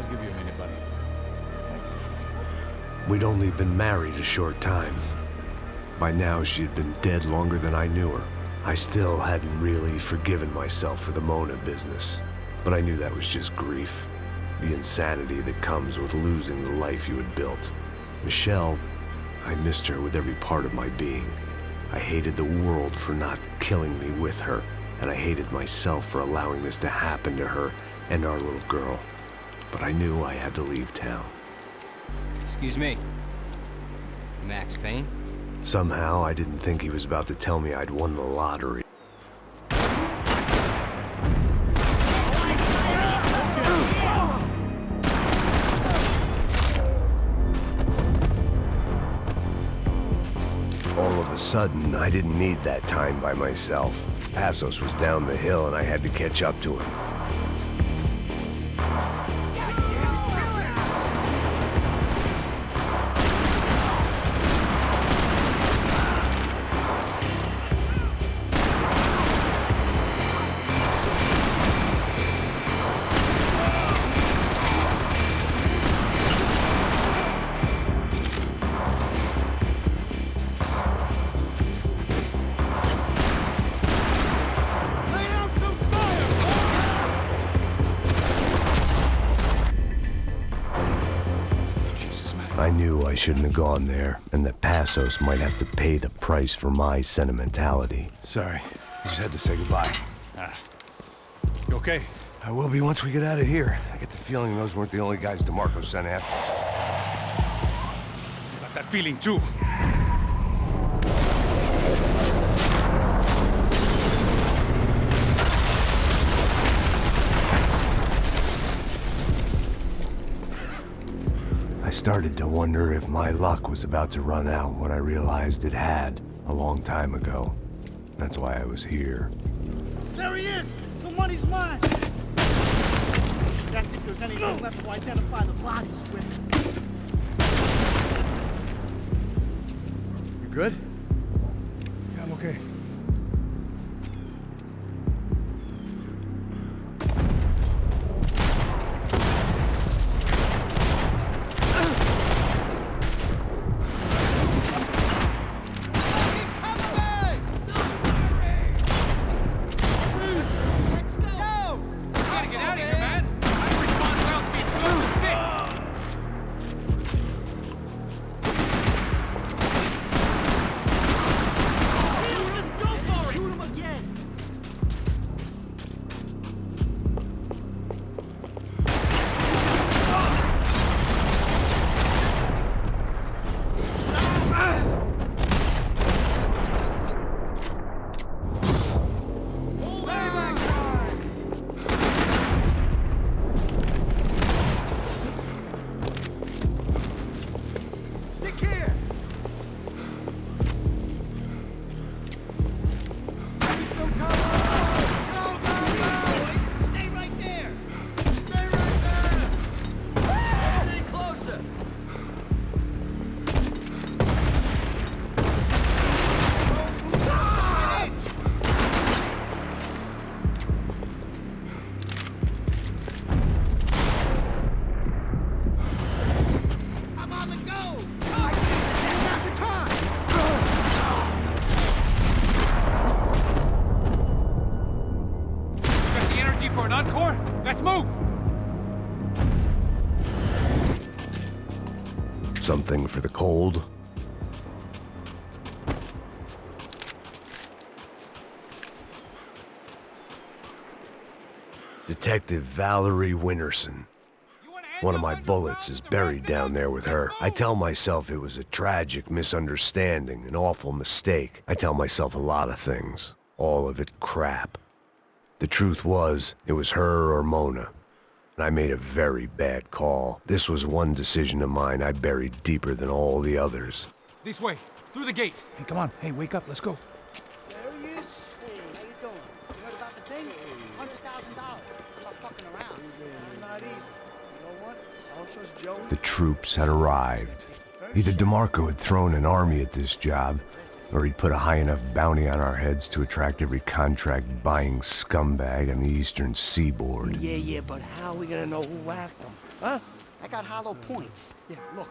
I'll give you a minute, buddy. We'd only been married a short time. By now, she had been dead longer than I knew her. I still hadn't really forgiven myself for the Mona business, but I knew that was just grief. The insanity that comes with losing the life you had built. Michelle, I missed her with every part of my being. I hated the world for not killing me with her, and I hated myself for allowing this to happen to her and our little girl. But I knew I had to leave town. Excuse me. Max Payne? Somehow, I didn't think he was about to tell me I'd won the lottery. All of a sudden, I didn't need that time by myself. Passos was down the hill and I had to catch up to him. I knew I shouldn't have gone there, and that Passos might have to pay the price for my sentimentality. Sorry, I just had to say goodbye. You okay? I will be once we get out of here. I get the feeling those weren't the only guys DeMarco sent after us. I got that feeling too. I started to wonder if my luck was about to run out when I realized it had a long time ago. That's why I was here. There he is! The money's mine! That's if there's anything left to identify the bodies with. You good? Yeah, I'm okay. For an encore? Let's move! Something for the cold. Detective Valerie Winterson. One of my bullets is buried down there with her. I tell myself it was a tragic misunderstanding, an awful mistake. I tell myself a lot of things. All of it crap. The truth was, it was her or Mona. And I made a very bad call. This was one decision of mine I buried deeper than all the others. This way, through the gate. Hey, come on. Hey, wake up. Let's go. There he is. Hey, how you doing? You heard about the thing? $100,000. I'm not fucking around. I'm not either. You know what? I don't trust Joey. The troops had arrived. Either DeMarco had thrown an army at this job, or he'd put a high enough bounty on our heads to attract every contract-buying scumbag on the eastern seaboard. Yeah, but how are we gonna know who whacked him? Huh? I got hollow points. Yeah, look,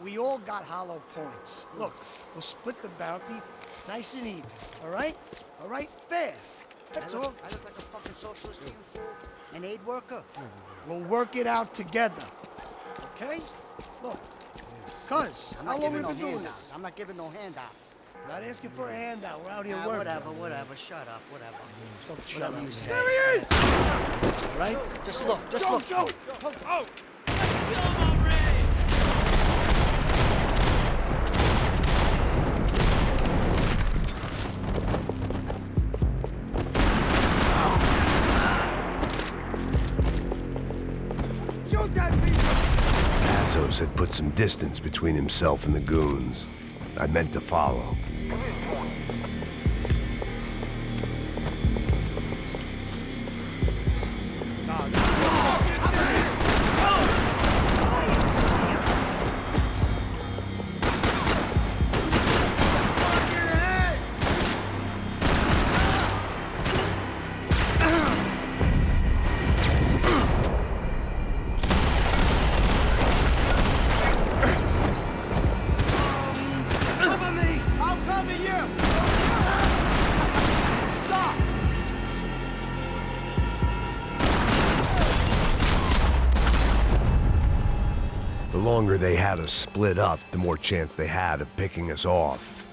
we all got hollow points. Look, we'll split the bounty nice and even, all right? All right? Fair. That's all. I look like a fucking socialist to you, fool? An aid worker? We'll work it out together, okay? Look, cuz, how long have we been doing this? I'm not giving no handouts. Not asking for a handout. We're out here working. Whatever. Shut up, whatever. Whatever you say. There he is! All right? Just look, look. Joe! Oh! Shoot that piece! Passos had put some distance between himself and the goons. I meant to follow. The longer they had us split up, the more chance they had of picking us off.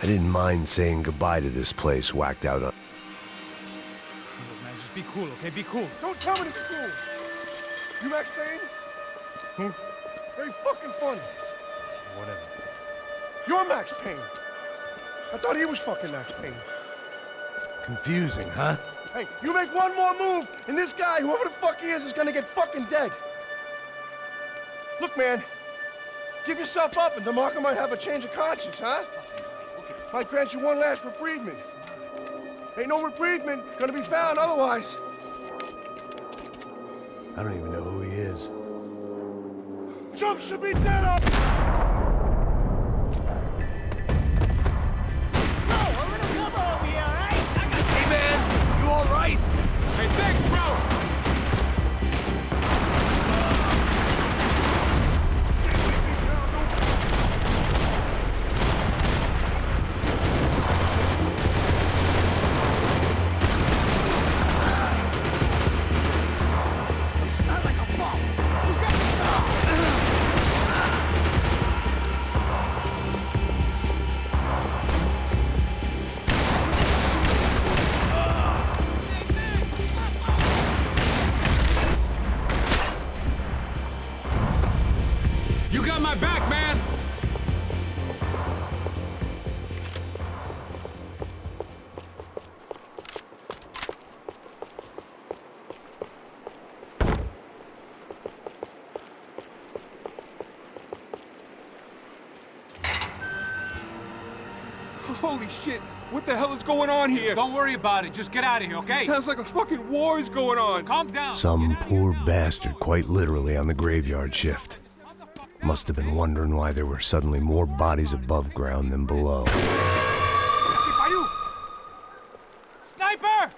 I didn't mind saying goodbye to this place whacked out on. Look, man, just be cool, okay? Be cool. Don't tell me to be cool. You Max Payne? Who? Very fucking funny. Whatever. You're Max Payne. I thought he was fucking Max Payne. Confusing, huh? Hey, you make one more move, and this guy, whoever the fuck he is gonna get fucking dead. Look, man, give yourself up, and DeMarco might have a change of conscience, huh? Might grant you one last reprievement. Ain't no reprievement gonna be found otherwise. I don't even know who he is. Jump should be dead up! Hey, thanks, bro! You got my back, man! Holy shit! What the hell is going on here? Don't worry about it. Just get out of here, okay? Sounds like a fucking war is going on. Calm down. Some poor bastard quite literally on the graveyard shift. Must have been wondering why there were suddenly more bodies above ground than below. Sniper!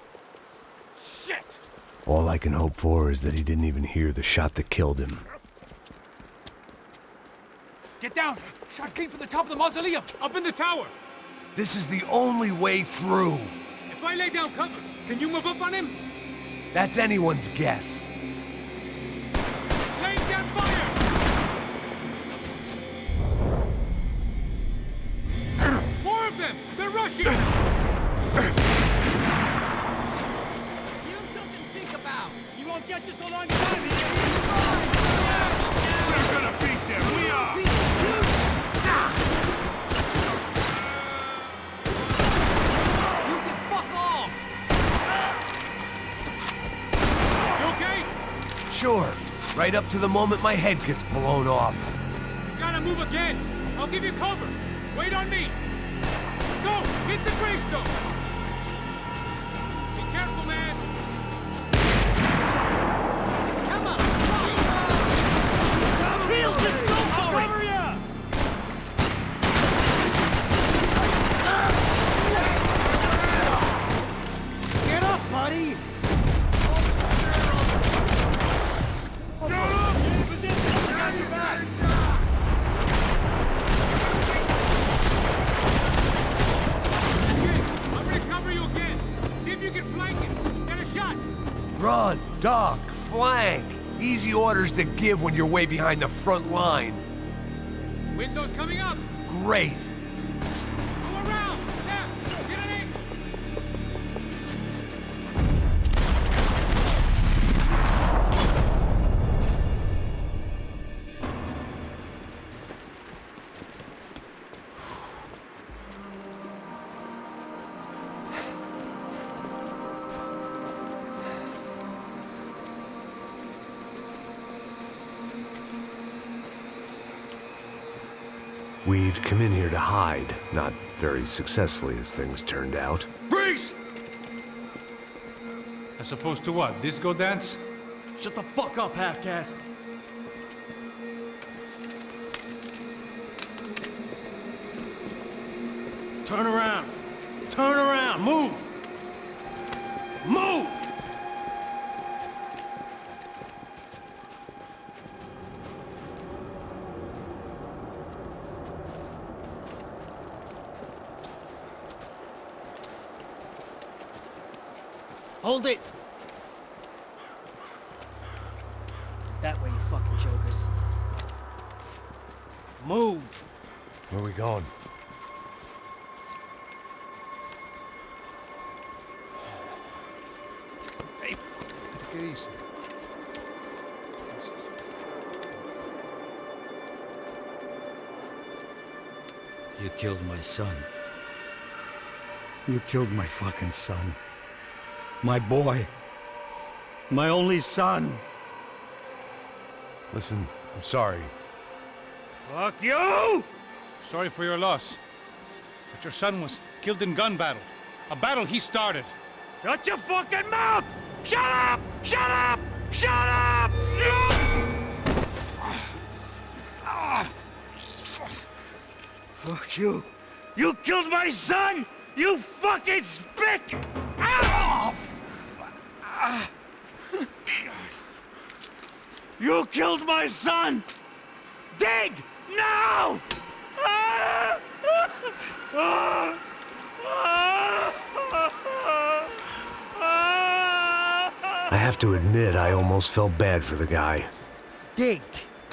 Shit! All I can hope for is that he didn't even hear the shot that killed him. Get down! Shot came from the top of the mausoleum, up in the tower! This is the only way through. If I lay down cover, can you move up on him? That's anyone's guess. Laying down fire! More of them! They're rushing! Give him something to think about. He won't get you so long time! We're gonna beat them, we are! You can fuck off. You okay? Sure. Right up to the moment my head gets blown off. You gotta move again! I'll give you cover! Wait on me! Go! Hit the gravestone! Be careful, man! Come on. He'll just go for it. duck, flank. Easy orders to give when you're way behind the front line. Windows coming up! Great. Go around! Left! Get an angle! We'd come in here to hide, not very successfully as things turned out. Freeze! As opposed to what? Disco dance? Shut the fuck up, half-caste. Turn around. Turn around. Move. Move! Hold it! That way, you fucking jokers. Move! Where are we going? Hey, take it easy. You killed my son. You killed my fucking son. My boy. My only son. Listen, I'm sorry. Fuck you! Sorry for your loss. But your son was killed in gun battle. A battle he started. Shut your fucking mouth! Shut up! Shut up! Shut up! Fuck you. You killed my son! You fucking spick! Ow! You killed my son! Dig! Now! I have to admit, I almost felt bad for the guy. Dig!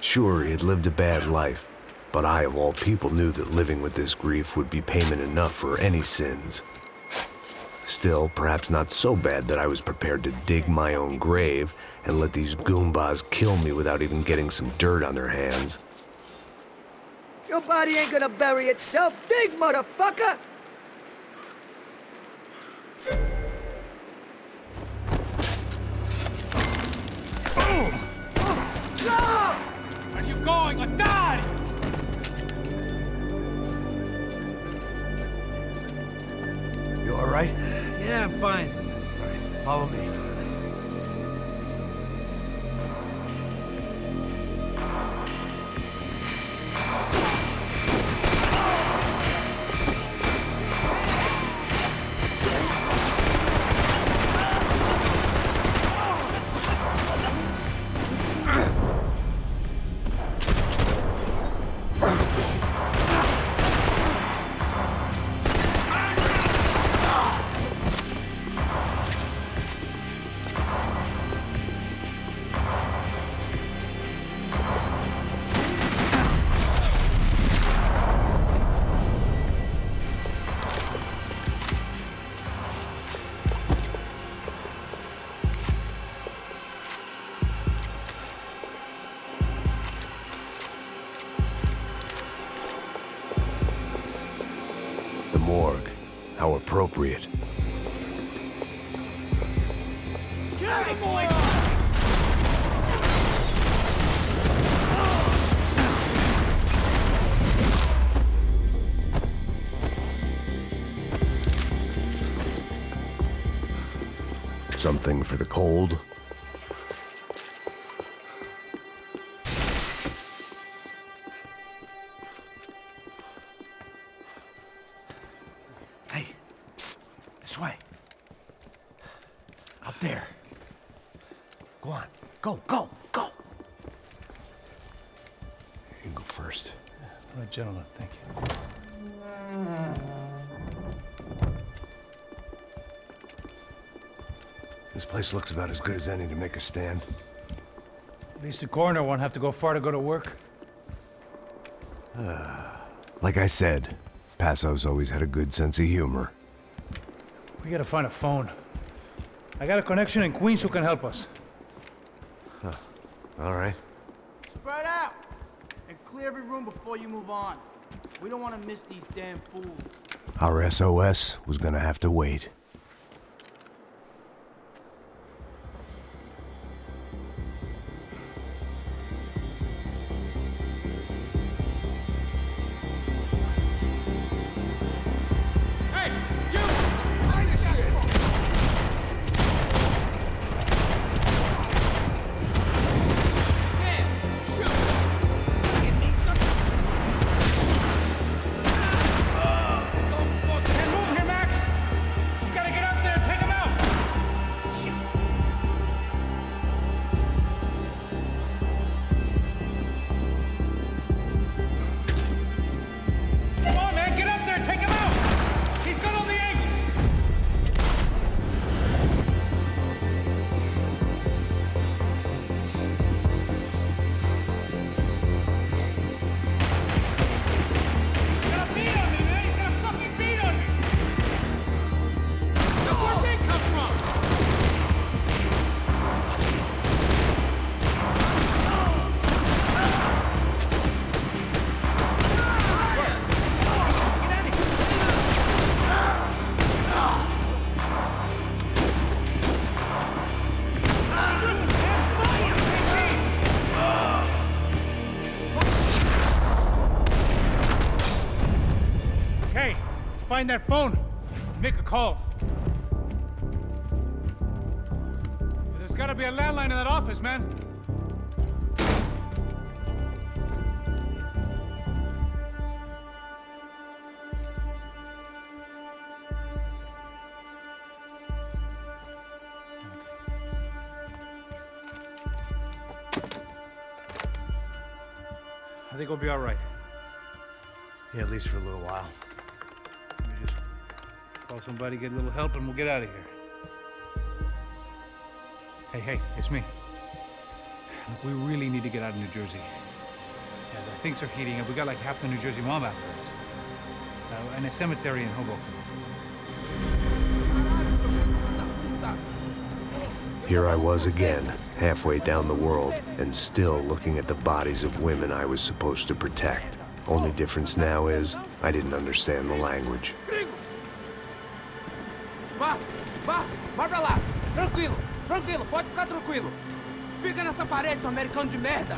Sure, he had lived a bad life, but I, of all people, knew that living with this grief would be payment enough for any sins. Still, perhaps not so bad that I was prepared to dig my own grave and let these goombas kill me without even getting some dirt on their hands. Your body ain't gonna bury itself. Dig, motherfucker! Where are you going? Atari! You all right? Yeah, I'm fine. All right, follow me. The morgue. How appropriate. Get him, boy! Something for the cold. Hey, psst, this way. Up there. Go on. Go, go, go. You can go first. All right, gentlemen, thank you. This place looks about as good as any to make a stand. At least the coroner won't have to go far to go to work. Like I said, Passo's always had a good sense of humor. We gotta find a phone. I got a connection in Queens who can help us. All right. Spread out! And clear every room before you move on. We don't want to miss these damn fools. Our SOS was gonna have to wait. Hey, you! Can't move here, Max! You gotta get up there and take him out! Come on, man, get up there and take him out! He's got all the angles! He's got a beat on me, man! He's got a fucking beat on me! Now, where'd they come from? Okay, let's find that phone. Make a call. There's gotta be a landline in that office, man. I think we'll be all right. Yeah, at least for a little while. Let me just call somebody, get a little help, and we'll get out of here. Hey, it's me. Look, we really need to get out of New Jersey. Yeah, things are heating up. We got like half the New Jersey mob after us. And a cemetery in Hoboken. Here I was again, halfway down the world, and still looking at the bodies of women I was supposed to protect. Only difference now is, I didn't understand the language. Vá pra lá. Tranquilo, pode ficar tranquilo. Fica nessa parede, seu americano de merda.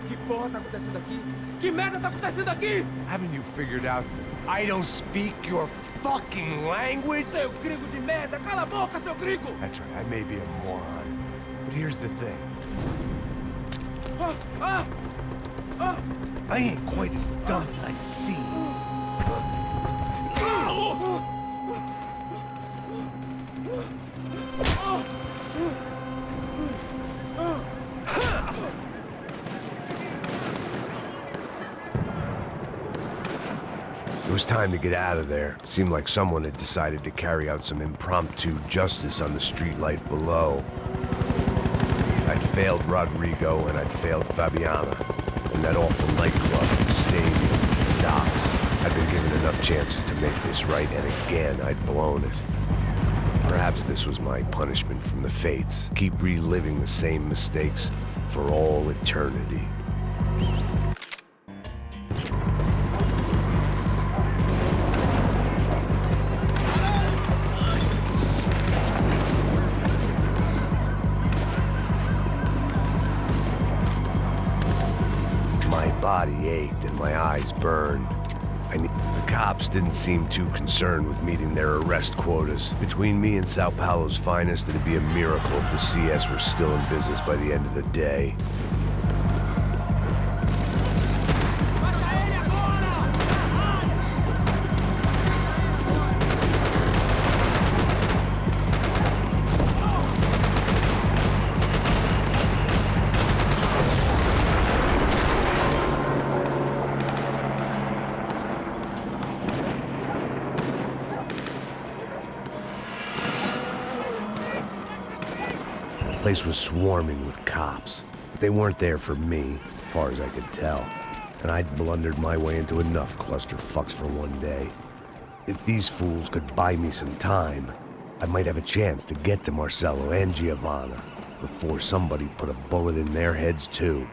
Que porra tá acontecendo aqui? Que merda tá acontecendo aqui? Haven't you figured out I don't speak your fucking language? Seu gringo de merda, cala a boca, seu gringo! That's right, I may be a moron, but here's the thing. I ain't quite as dumb as I seem. It was time to get out of there. It seemed like someone had decided to carry out some impromptu justice on the street life below. I'd failed Rodrigo and I'd failed Fabiana. And that awful nightclub, the stadium, the docks. I'd been given enough chances to make this right, and again, I'd blown it. Perhaps this was my punishment from the fates. Keep reliving the same mistakes for all eternity. My body ached and my eyes burned. The cops didn't seem too concerned with meeting their arrest quotas. Between me and Sao Paulo's finest, it'd be a miracle if the CS were still in business by the end of the day. place was swarming with cops. But they weren't there for me, as far as I could tell. And I'd blundered my way into enough clusterfucks for one day. If these fools could buy me some time, I might have a chance to get to Marcello and Giovanna before somebody put a bullet in their heads too.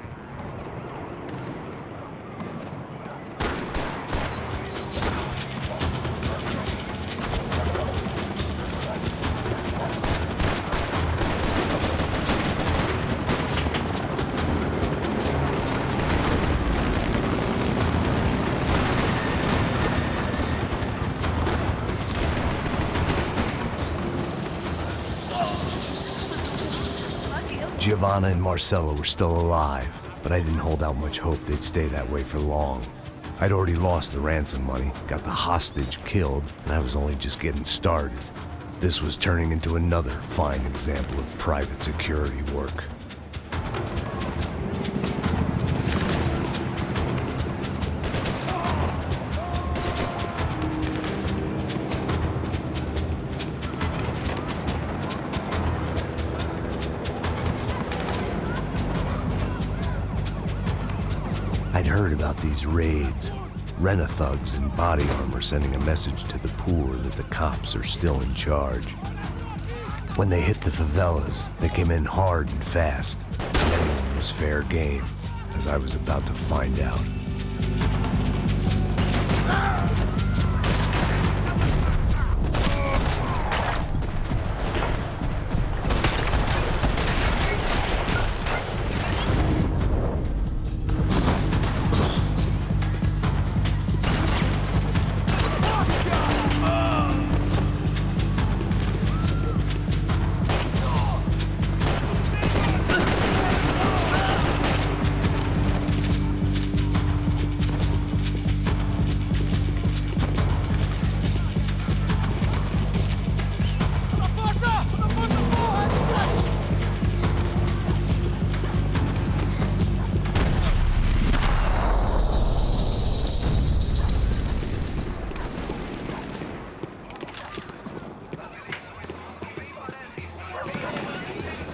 Giovanna and Marcello were still alive, but I didn't hold out much hope they'd stay that way for long. I'd already lost the ransom money, got the hostage killed, and I was only just getting started. This was turning into another fine example of private security work. I'd heard about these raids. Rent-a-thugs in body armor sending a message to the poor that the cops are still in charge. When they hit the favelas, they came in hard and fast. Anyone was fair game, as I was about to find out.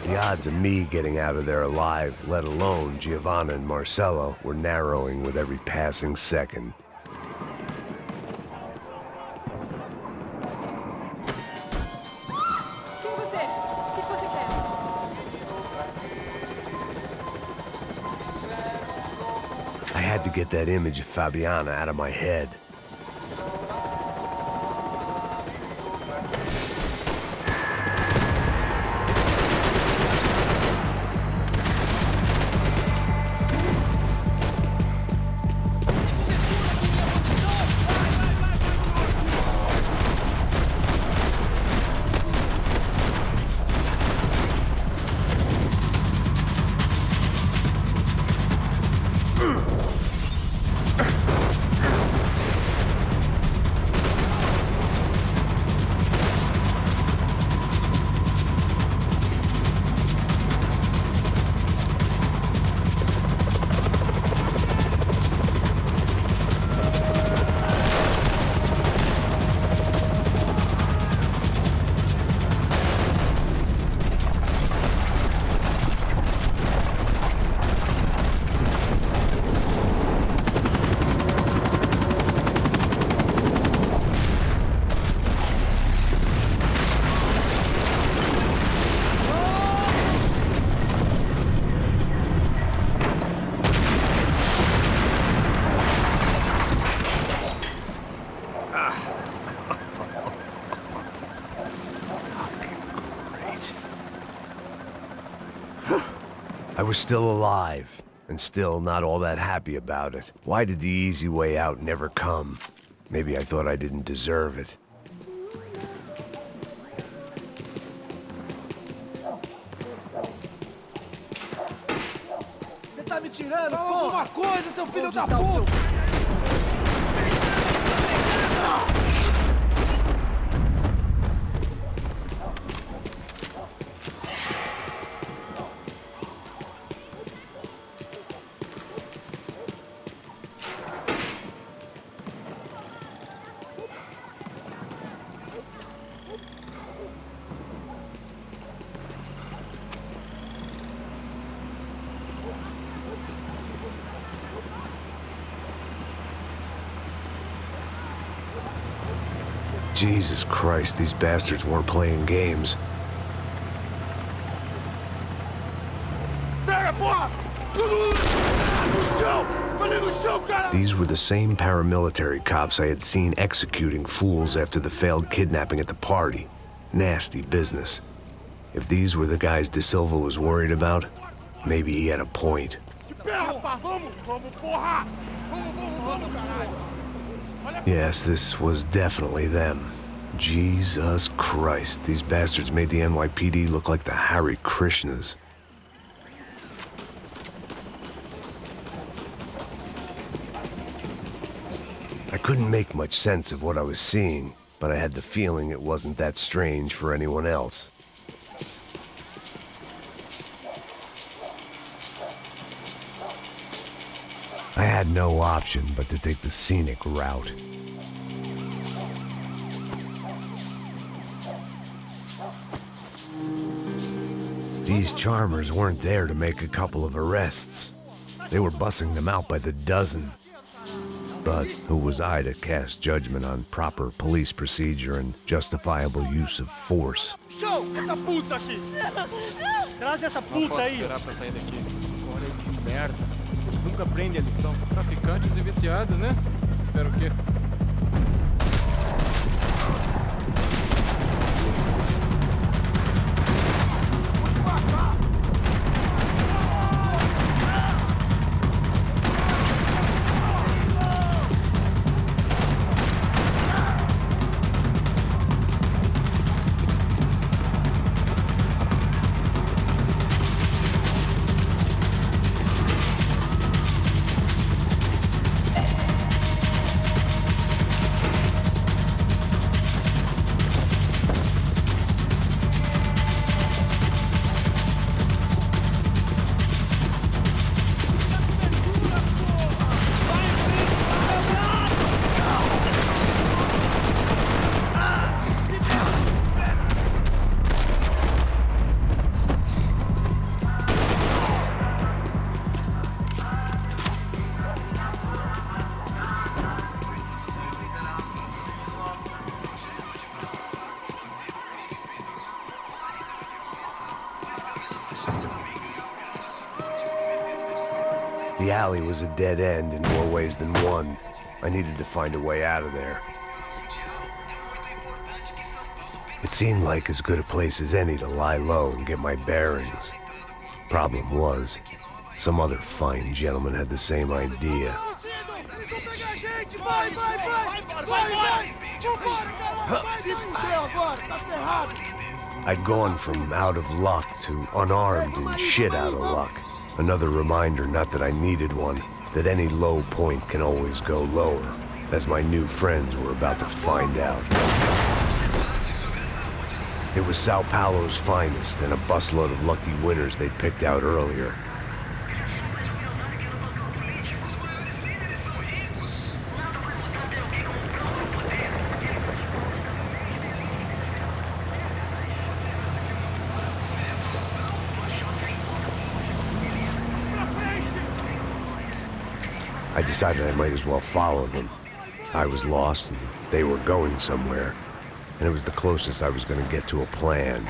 The odds of me getting out of there alive, let alone Giovanna and Marcello, were narrowing with every passing second. I had to get that image of Fabiana out of my head. I was still alive, and still not all that happy about it. Why did the easy way out never come? Maybe I thought I didn't deserve it. Você tá me tirando, porra? Fala alguma coisa, seu filho da puta! Jesus Christ, these bastards weren't playing games. These were the same paramilitary cops I had seen executing fools after the failed kidnapping at the party. Nasty business. If these were the guys De Silva was worried about, maybe he had a point. Yes, this was definitely them. Jesus Christ, these bastards made the NYPD look like the Hare Krishnas. I couldn't make much sense of what I was seeing, but I had the feeling it wasn't that strange for anyone else. I had no option but to take the scenic route. These charmers weren't there to make a couple of arrests. They were bussing them out by the dozen. But who was I to cast judgment on proper police procedure and justifiable use of force? Show! Essa puta aqui! Traz essa puta aí! Não posso esperar pra sair daqui. Olha que merda. Nunca prende a lição. Traficantes e viciados, né? Espero o quê? The alley was a dead end in more ways than one. I needed to find a way out of there. It seemed like as good a place as any to lie low and get my bearings. Problem was, some other fine gentleman had the same idea. I'd gone from out of luck to unarmed and shit out of luck. Another reminder, not that I needed one, that any low point can always go lower, as my new friends were about to find out. It was Sao Paulo's finest and a busload of lucky winners they'd picked out earlier. I decided I might as well follow them. I was lost, and they were going somewhere, and it was the closest I was going to get to a plan.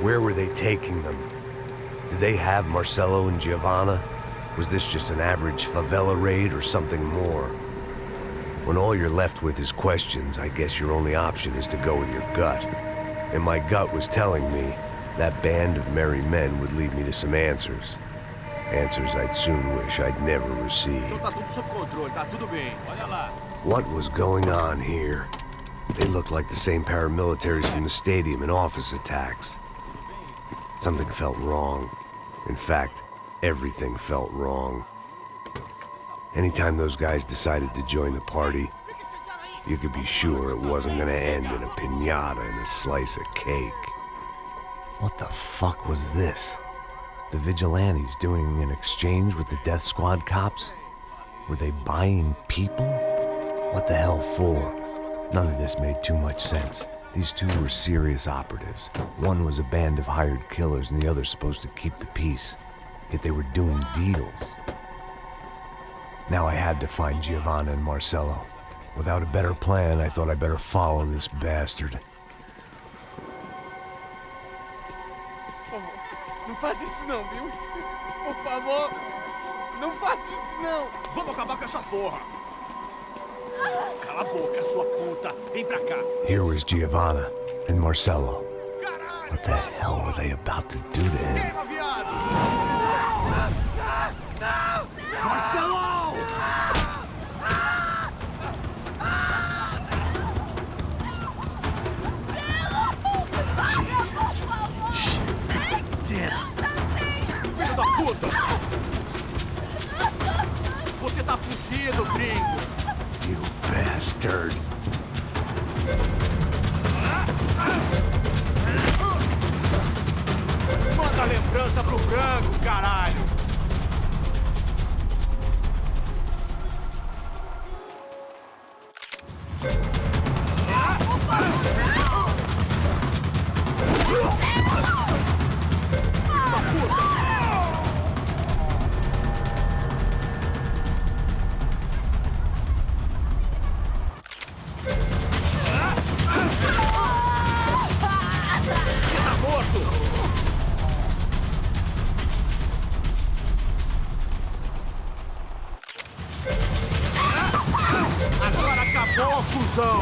Where were they taking them? Did they have Marcelo and Giovanna? Was this just an average favela raid or something more? When all you're left with is questions, I guess your only option is to go with your gut. And my gut was telling me that band of merry men would lead me to some answers. Answers I'd soon wish I'd never received. What was going on here? They looked like the same paramilitaries from the stadium in office attacks. Something felt wrong. In fact, everything felt wrong. Anytime those guys decided to join the party, you could be sure it wasn't gonna end in a piñata and a slice of cake. What the fuck was this? The vigilantes doing an exchange with the death squad cops? Were they buying people? What the hell for? None of this made too much sense. These two were serious operatives. One was a band of hired killers and the other supposed to keep the peace. yet they were doing deals. Now I had to find Giovanna and Marcello. Without a better plan, I thought I'd better follow this bastard. Não faz isso não, viu? Por favor, não faça isso não. Vamos acabar com essa porra! Cala a boca, sua puta! Vem pra cá! Here was Giovanna and Marcello. What the hell were they about to do to him? Queima, viado! Marcelo! Jesus. Shit. Damn. Filho da puta! Você tá fudido, gringo! You bastard. Manda a lembrança pro branco, caralho! Agora acabou, cuzão!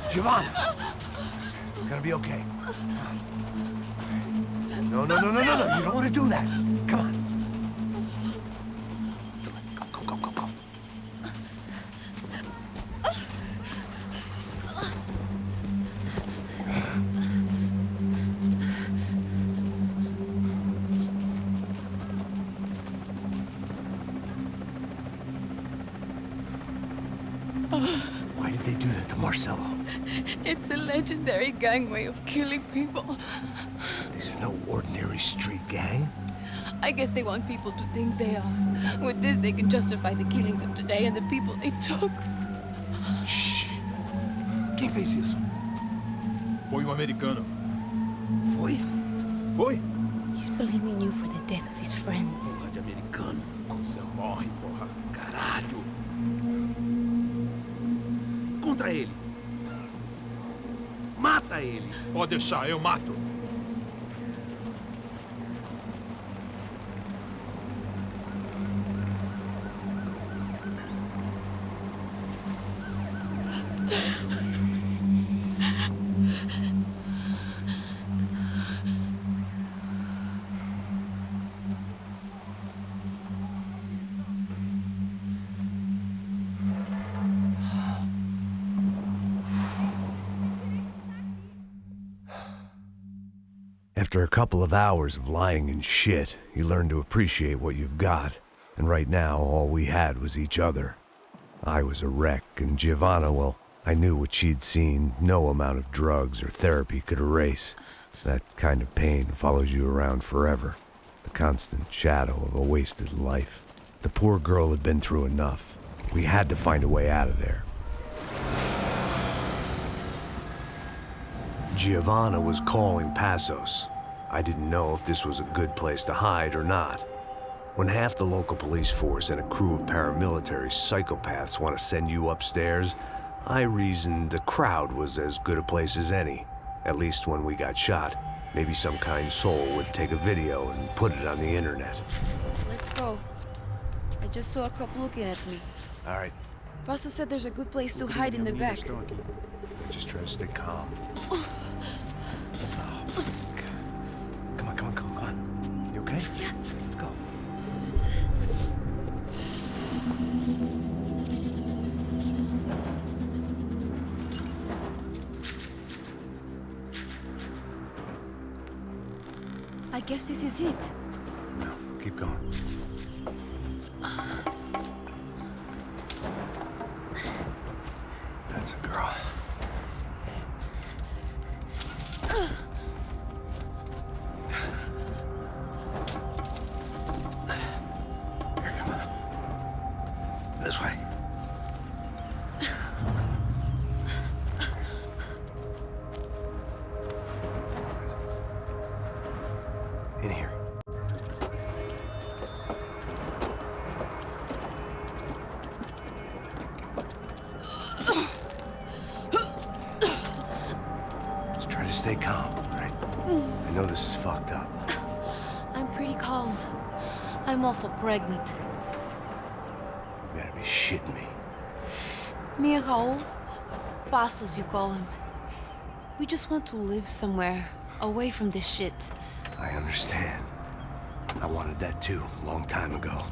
Giovanna! It's gonna be okay. No, no, no, no, no, no. You don't want to do that. Come on. Go, go, go, go. Why did they do that to Marcello? It's a legendary gang way of killing people. These are no ordinary street gang. I guess they want people to think they are. With this, they can justify the killings of today and the people they took. Shh. Quem fez isso? Foi um americano. Foi? Foi? He's blaming you for the death of his friend. Porra de americano. Você morre, porra. Caralho. Contra ele. Mata ele. Pode deixar, eu mato. After a couple of hours of lying in shit, you learn to appreciate what you've got. And right now, all we had was each other. I was a wreck, and Giovanna, well, I knew what she'd seen no amount of drugs or therapy could erase. That kind of pain follows you around forever. The constant shadow of a wasted life. The poor girl had been through enough. We had to find a way out of there. Giovanna was calling Passos. I didn't know if this was a good place to hide or not. When half the local police force and a crew of paramilitary psychopaths want to send you upstairs, I reasoned the crowd was as good a place as any. At least when we got shot. Maybe some kind soul would take a video and put it on the internet. Let's go. I just saw a couple looking at me. All right, Paso said there's a good place to hide in the back. just try to stay calm. Come on, come on, come on, come on. You okay? Yeah. Let's go. I guess this is it. No, keep going. That's a girl. This way. In here. Just try to stay calm, all right? I know this is fucked up. I'm pretty calm. I'm also pregnant. You gotta be shitting me. Me and Raul, Passos you call him. We just want to live somewhere, away from this shit. I understand. I wanted that too, a long time ago.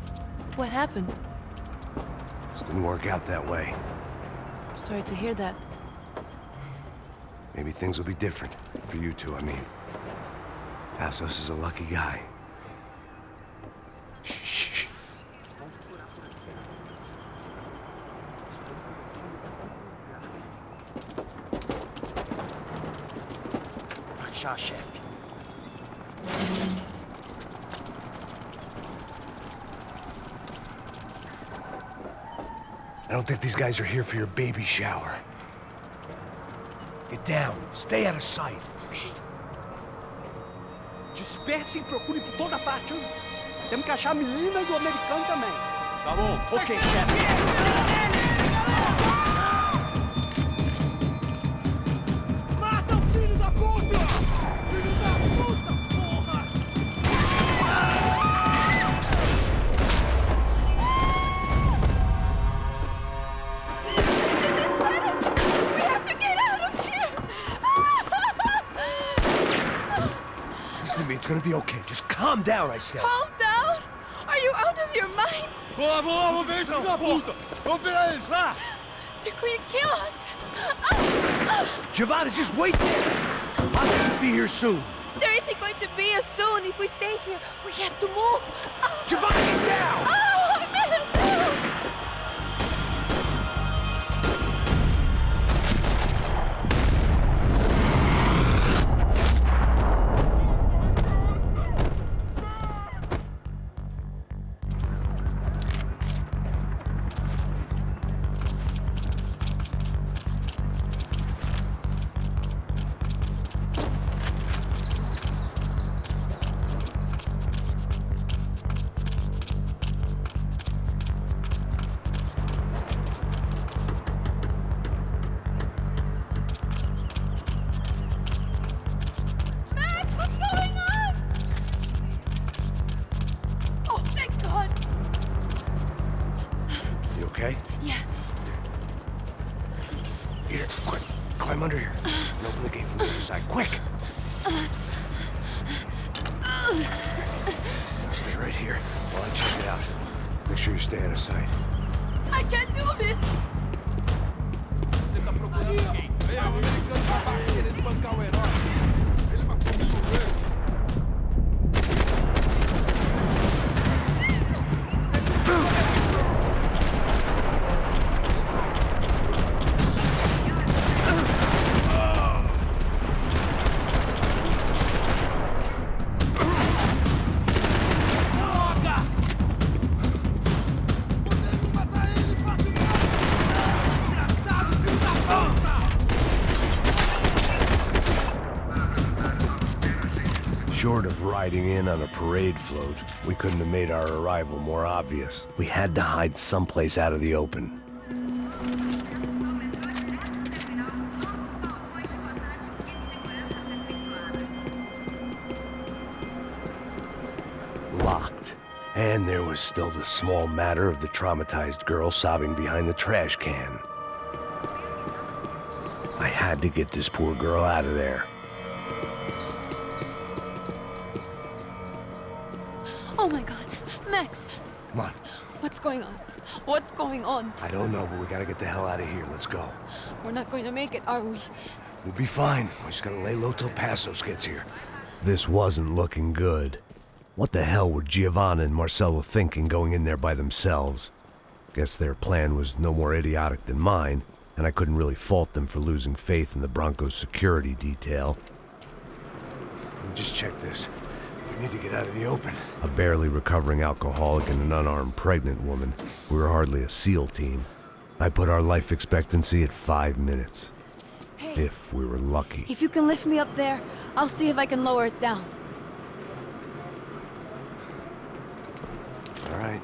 What happened? Just didn't work out that way. Sorry to hear that. Maybe things will be different. For you two, I mean. Passos is a lucky guy. Shh. Já, chefe. I don't think these guys are here for your baby shower. Get down. Stay out of sight. Disperse e procure por toda parte. Hein? Temos que achar a menina e o americano também. Tá bom. Ok, chefe. Mata o filho da puta! Filho da puta, porra! We have to get out of here! Listen to me, it's gonna be okay. Just calm down, I said. Calm down? Are you out of your mind? Vamos ver esse filho da puta! Vamos virar eles, vá! They're going to kill us! Giovanna, just wait there! Passos will be here soon. There isn't going to be a soon if we stay here. We have to move. Giovanna, get down! Oh, man! Max, what's going on? Oh, thank God. You okay? Yeah. Here, quick. Climb under here. And open the gate from the other side. Quick! Stay right here while I check it out. Make sure you stay out of sight. I can't do this. Você tá procurando alguém? É, o americano tá baixo querendo bancar o herói. Ele matou muito velho. Short of riding in on a parade float, we couldn't have made our arrival more obvious. We had to hide someplace out of the open. Locked. And there was still the small matter of the traumatized girl sobbing behind the trash can. I had to get this poor girl out of there. Oh my God, Max, Come on. what's going on? What's going on? I don't know, but we gotta get the hell out of here. Let's go. We're not going to make it, are we? We'll be fine. We just gotta lay low till Passos gets here. This wasn't looking good. What the hell were Giovanna and Marcelo thinking going in there by themselves? Guess their plan was no more idiotic than mine, and I couldn't really fault them for losing faith in the Broncos' security detail. Let me just check this. We need to get out of the open. A barely recovering alcoholic and an unarmed pregnant woman. We were hardly a SEAL team. I put our life expectancy at 5 minutes. Hey, if we were lucky. if you can lift me up there, I'll see if I can lower it down. All right.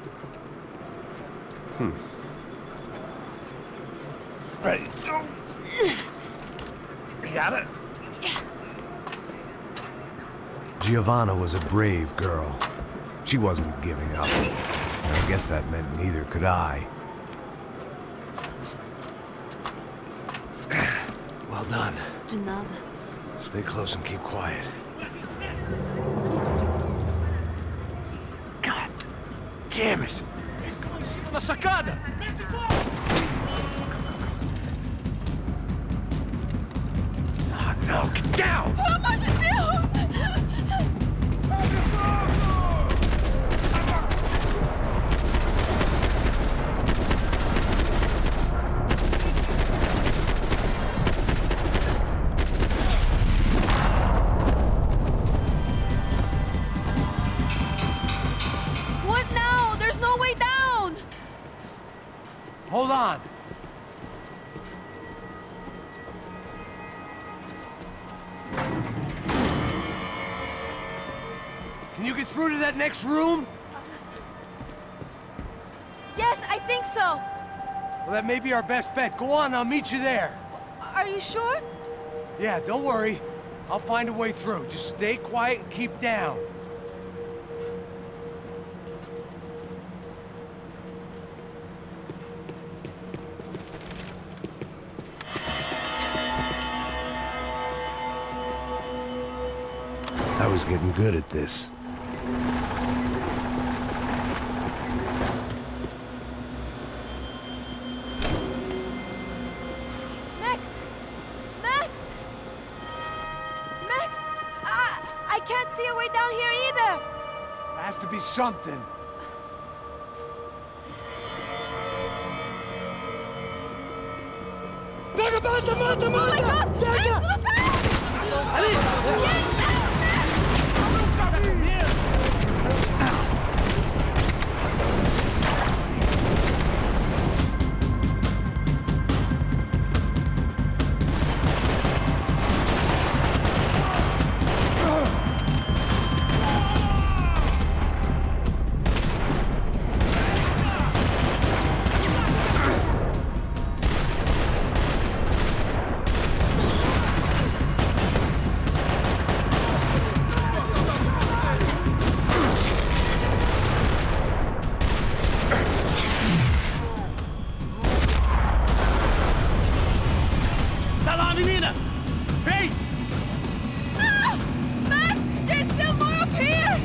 Ready. Go. You got it? Giovanna was a brave girl. She wasn't giving up. And I guess that meant neither could I. Well done. De nada. Stay close and keep quiet. God damn it! La sacada! No, get down! Pelo amor de Deus! What now? There's no way down! Hold on. Can you get through to that next room? Yes, I think so. Well, that may be our best bet. Go on, I'll meet you there. Are you sure? Yeah, don't worry. I'll find a way through. Just stay quiet and keep down. I was getting good at this. Max! Max! Max! I can't see a way down here either! There has to be something. Oh my God! Max, look out! Max! There's still more up here!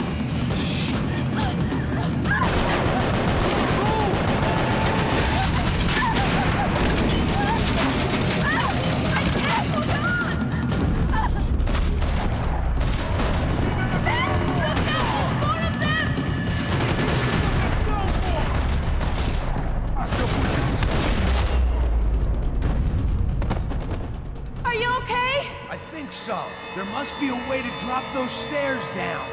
Are you okay? I think so. There must be a way to drop those stairs down.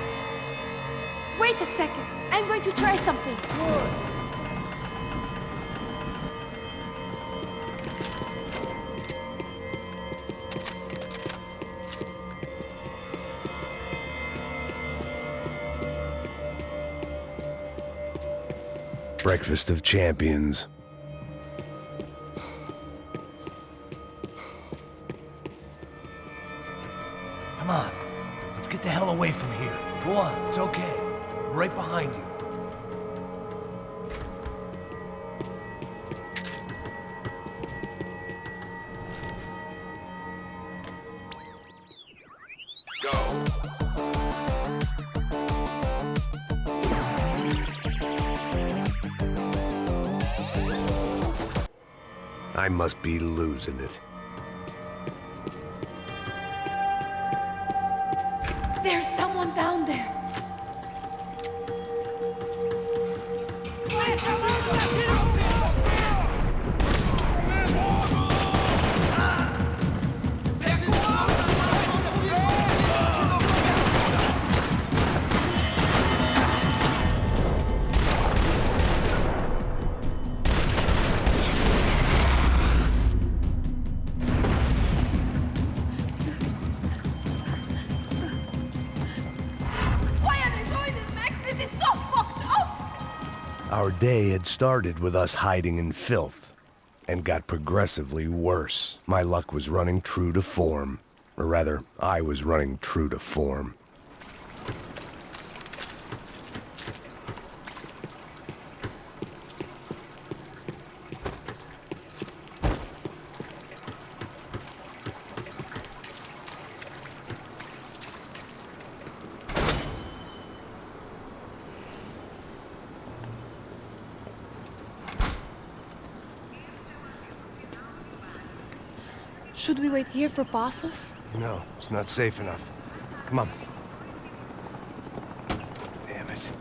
Wait a second. I'm going to try something. Breakfast of champions. Come on. Let's get the hell away from here. Go on, it's okay. I'm right behind you. I must be losing it. There's someone down there. Our day had started with us hiding in filth, and got progressively worse. My luck was running true to form. Or rather, I was running true to form. Should we wait here for Passos? No, it's not safe enough. Come on. Damn it.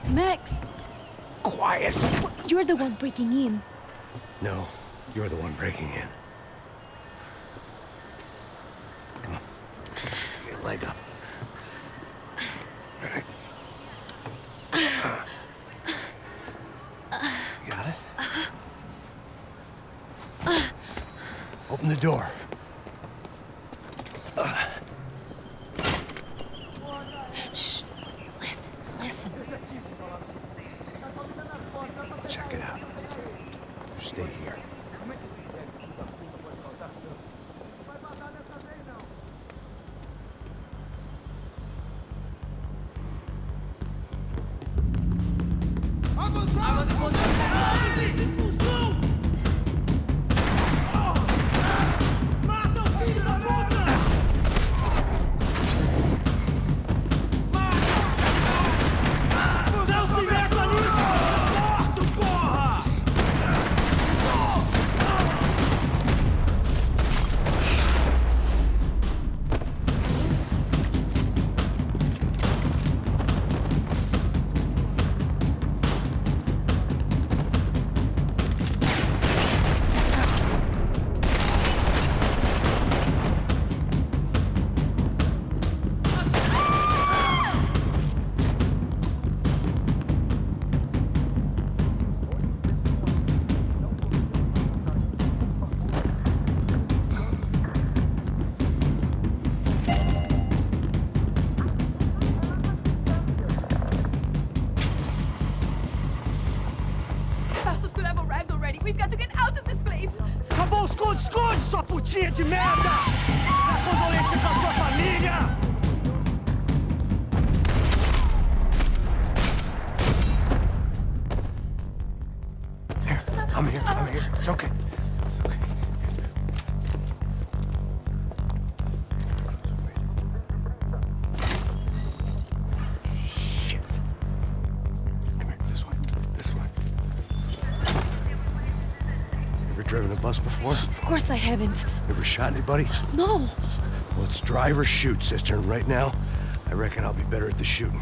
Max! Quiet! You're the one breaking in. No, you're the one breaking in. Come on. Get your leg up. All right. Got it? Open the door. Shh. Listen, listen. Check it out. You stay here. We've got to get out of this place! Acabou os esconde, sua putinha de merda! Dá condolência pra sua família! Here, I'm here. It's okay. It's okay. Shit. Come here, this way. Ever driven a bus before? Of course I haven't. Ever shot anybody? No. Well, it's drive or shoot, sister. And right now, I reckon I'll be better at the shooting.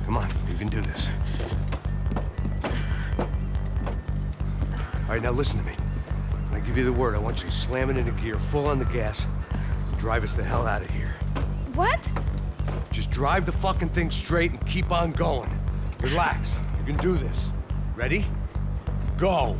Come on, you can do this. All right, now listen to me. When I give you the word, I want you to slam it into gear, full on the gas, and drive us the hell out of here. What? Just drive the fucking thing straight and keep on going. Relax. You can do this. Ready? Go.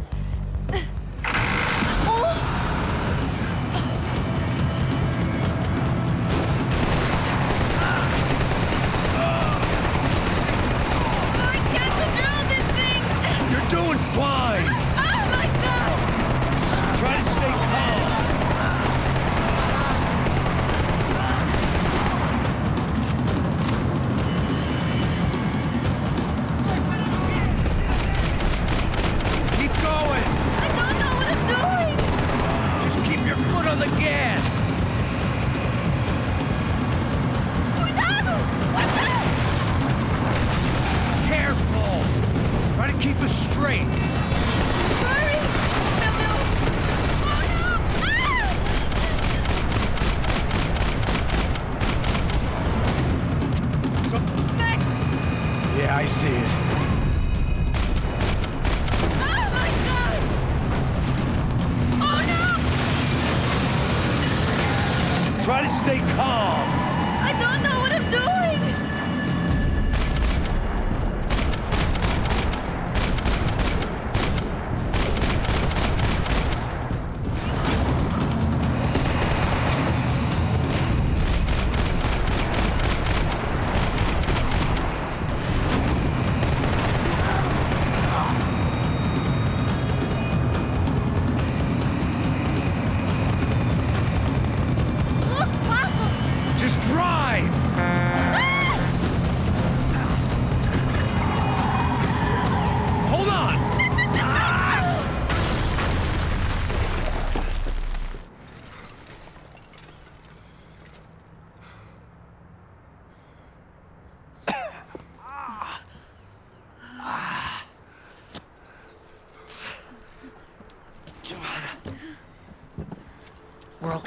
Doing fine! Oh my god! Try to stay calm. Keep going! I don't know what I'm doing! Just keep your foot on the gas! Cuidado! What's that? Careful! Try to keep us straight. Hurry! Meu Deus! Oh no! So, Max! yeah, I see it. Oh my god! Oh no! Try to stay calm. I don't know what I'm doing!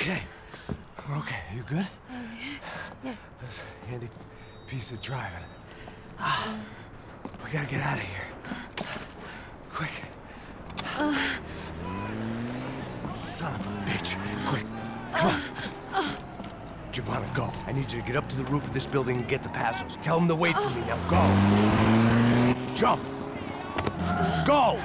okay. We're okay. You good? Yes. That's a handy piece of driving. We gotta get out of here. Quick. Son of a bitch. Quick. Come on. Giovanna, go. I need you to get up to the roof of this building and get the Passos. Tell them to wait for me. Now go. Jump. Go!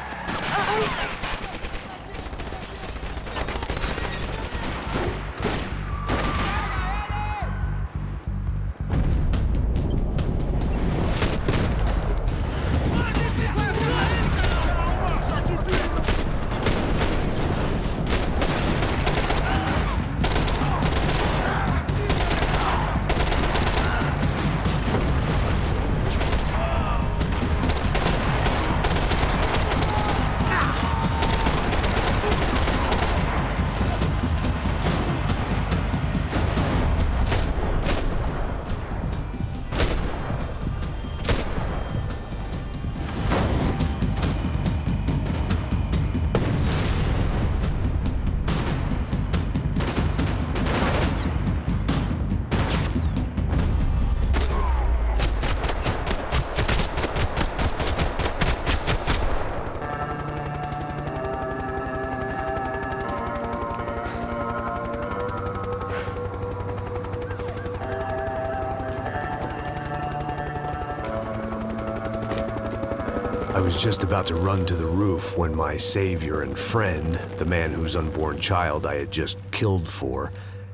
I was just about to run to the roof when my savior and friend, the man whose unborn child I had just killed for,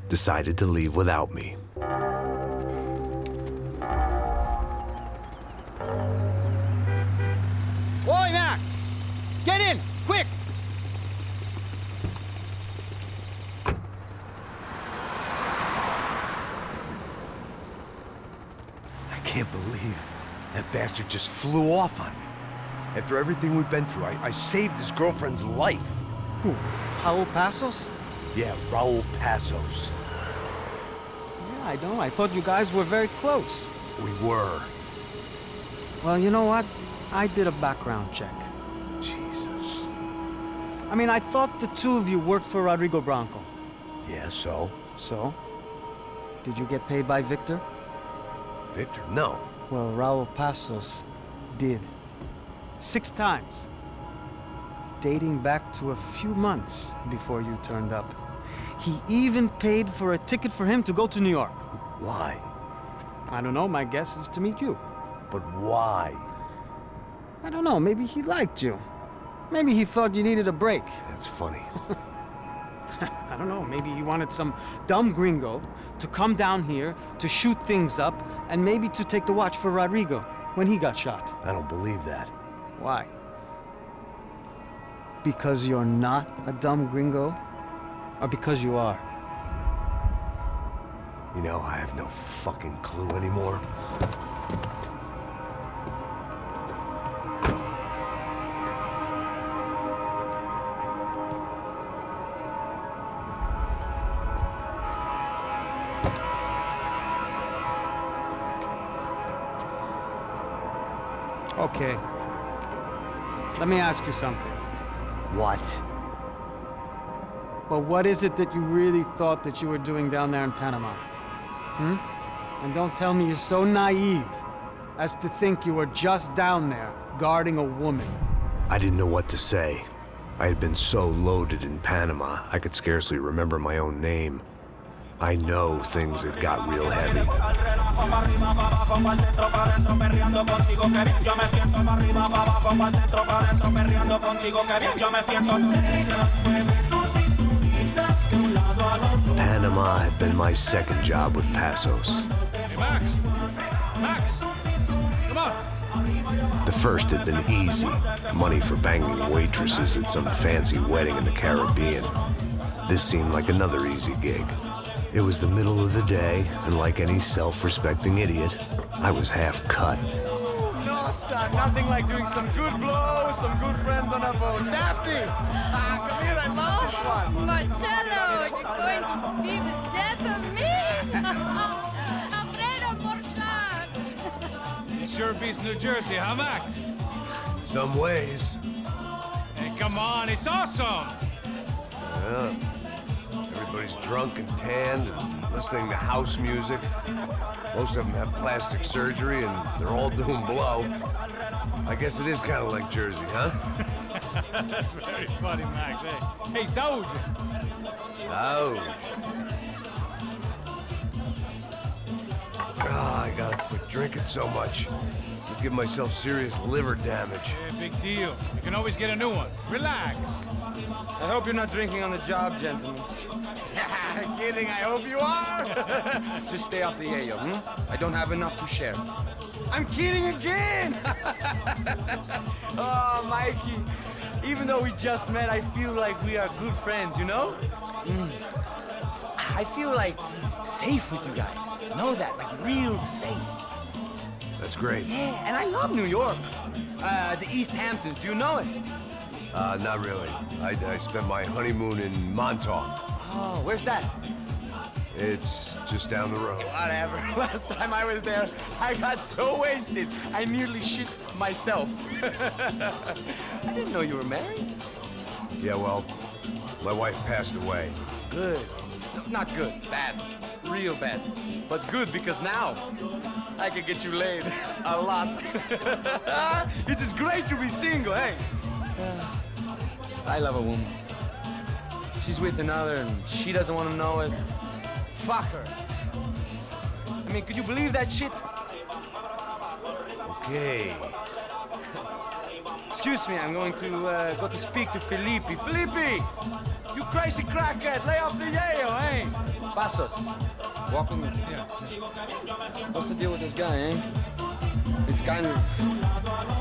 decided to leave without me. Oi, Max! Get in, quick! I can't believe that bastard just flew off on me. After everything we've been through, I saved his girlfriend's life. Who? Raul Passos? Yeah, Raul Passos. Yeah, I know. I thought you guys were very close. We were. Well, you know what? I did a background check. Jesus. I mean, I thought the two of you worked for Rodrigo Branco. Yeah, so? So? Did you get paid by Victor? Victor? No. Well, Raul Passos did. 6 times. Dating back to a few months before you turned up. He even paid for a ticket for him to go to New York. Why? I don't know, my guess is to meet you. But why? I don't know, maybe he liked you. Maybe he thought you needed a break. That's funny. I don't know, maybe he wanted some dumb gringo to come down here to shoot things up and maybe to take the watch for Rodrigo when he got shot. I don't believe that. Why? Because you're not a dumb gringo? Or because you are? You know, I have no fucking clue anymore. Okay. Let me ask you something. What? Well, what is it that you really thought that you were doing down there in Panama? And don't tell me you're so naive as to think you were just down there guarding a woman. I didn't know what to say. I had been so loaded in Panama, I could scarcely remember my own name. I know things had got real heavy. Panama had been my second job with Passos. Hey, Max! Max! Come on! The first had been easy. Money for banging waitresses at some fancy wedding in the Caribbean. This seemed like another easy gig. It was the middle of the day, and like any self-respecting idiot, I was half cut. No, son, nothing like doing some good blows, some good friends on a boat. Daphne! Come here, I love this one. Marcello, you're going to be the death of me. Alfredo Morchan. It sure beats New Jersey, huh, Max? Some ways. Hey, come on, it's awesome! Yeah. Everybody's drunk and tanned and listening to house music. Most of them have plastic surgery and they're all doing blow. I guess it is kind of like Jersey, huh? That's very funny, Max. Hey, Saúde. I gotta quit drinking so much. I'll give myself serious liver damage. Yeah, big deal. You can always get a new one. Relax. I hope you're not drinking on the job, gentlemen. Kidding, I hope you are. Just stay off the yayo, I don't have enough to share. I'm kidding again! Oh, Mikey, even though we just met, I feel like we are good friends, you know? I feel like safe with you guys. Know that, like real safe. That's great. Yeah, and I love New York. The East Hamptons, do you know it? Not really. I spent my honeymoon in Montauk. Oh, where's that? It's just down the road. Whatever. Last time I was there, I got so wasted, I nearly shit myself. I didn't know you were married. Yeah, well, my wife passed away. Good. No, not good. Bad. Real bad. But good because now I can get you laid a lot. It is great to be single, hey? I love a woman. She's with another and she doesn't want to know it. Fuck her. I mean, could you believe that shit? Okay. Excuse me, I'm going to go to speak to Felipe. Felipe! You crazy crackhead, lay off the yayo, hey? Passos, walk with me. Yeah. What's the deal with this guy, eh? He's kind of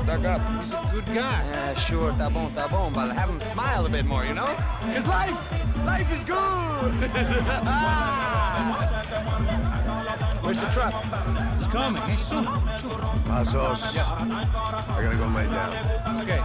stuck up. He's a good guy. Yeah, sure, tá bom, but have him smile a bit more, you know? Because life is good! Where's the truck? It's coming. Hey, soon. Passos. Yeah. I gotta go lay down. Okay.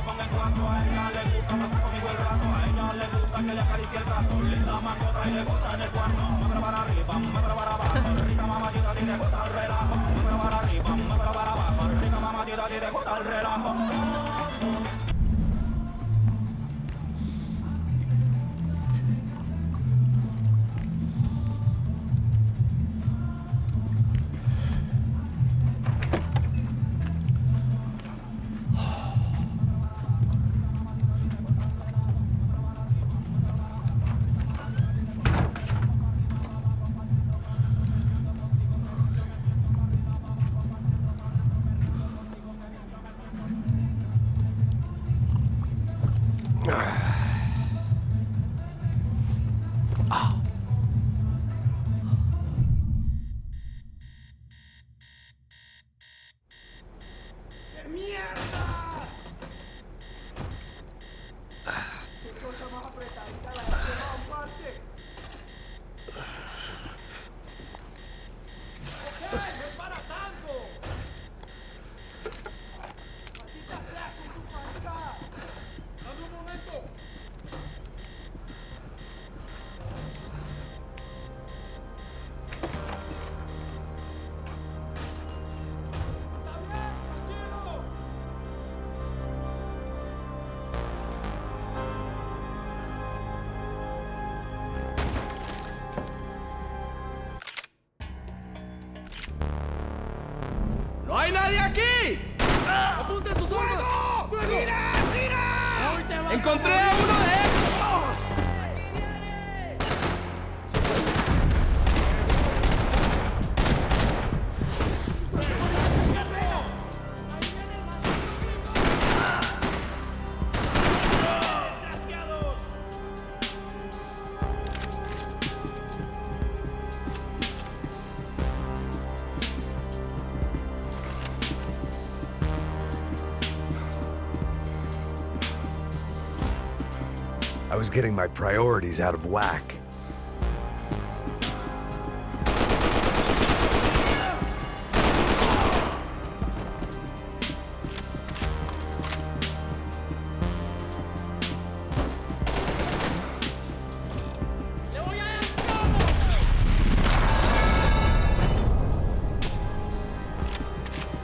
¡No hay nadie aquí! ¡Apunten tus armas! ¡Fuego! ¡Mira! ¡Mira! ¡Encontré a uno de estos! I was getting my priorities out of whack.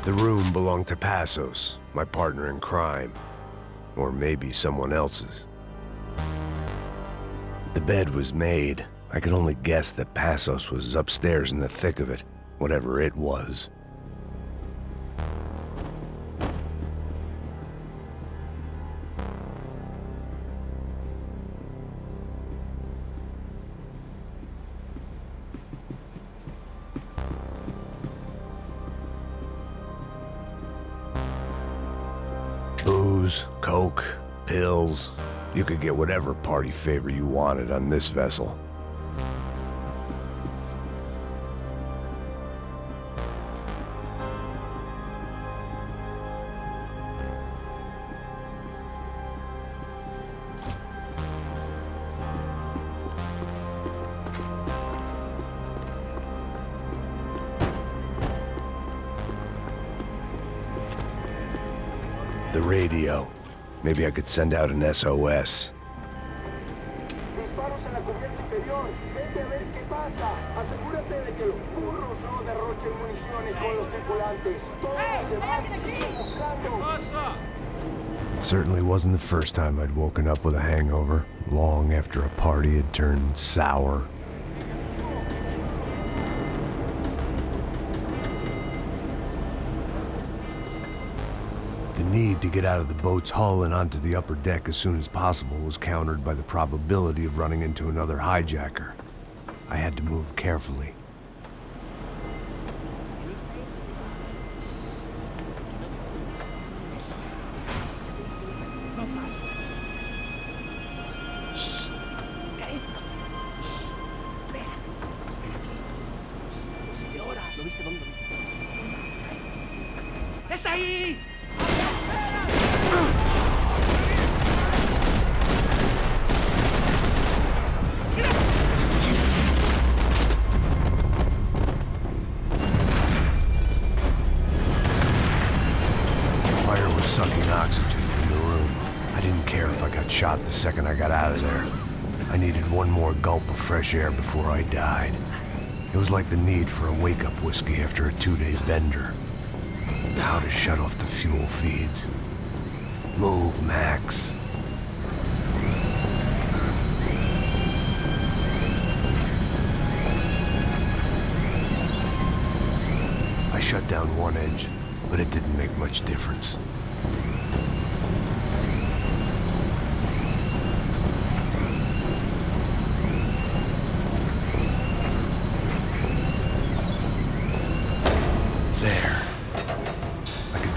The room belonged to Passos, my partner in crime. Or maybe someone else's. The bed was made, I could only guess that Passos was upstairs in the thick of it, whatever it was. Booze, coke, pills. You could get whatever party favor you wanted on this vessel. The radio. Maybe I could send out an SOS. Disparos en la cubierta inferior. Vete a ver qué pasa. Asegúrate de que los burros no derrochen municiones con los tripulantes. Todos los demás siguen buscando. It certainly wasn't the first time I'd woken up with a hangover, long after a party had turned sour. The need to get out of the boat's hull and onto the upper deck as soon as possible was countered by the probability of running into another hijacker. I had to move carefully. ¡Está ahí! Fire was sucking oxygen from the room. I didn't care if I got shot the second I got out of there. I needed one more gulp of fresh air before I died. It was like the need for a wake-up whiskey after a 2-day bender. How to shut off the fuel feeds. Move, Max. I shut down one engine, but it didn't make much difference.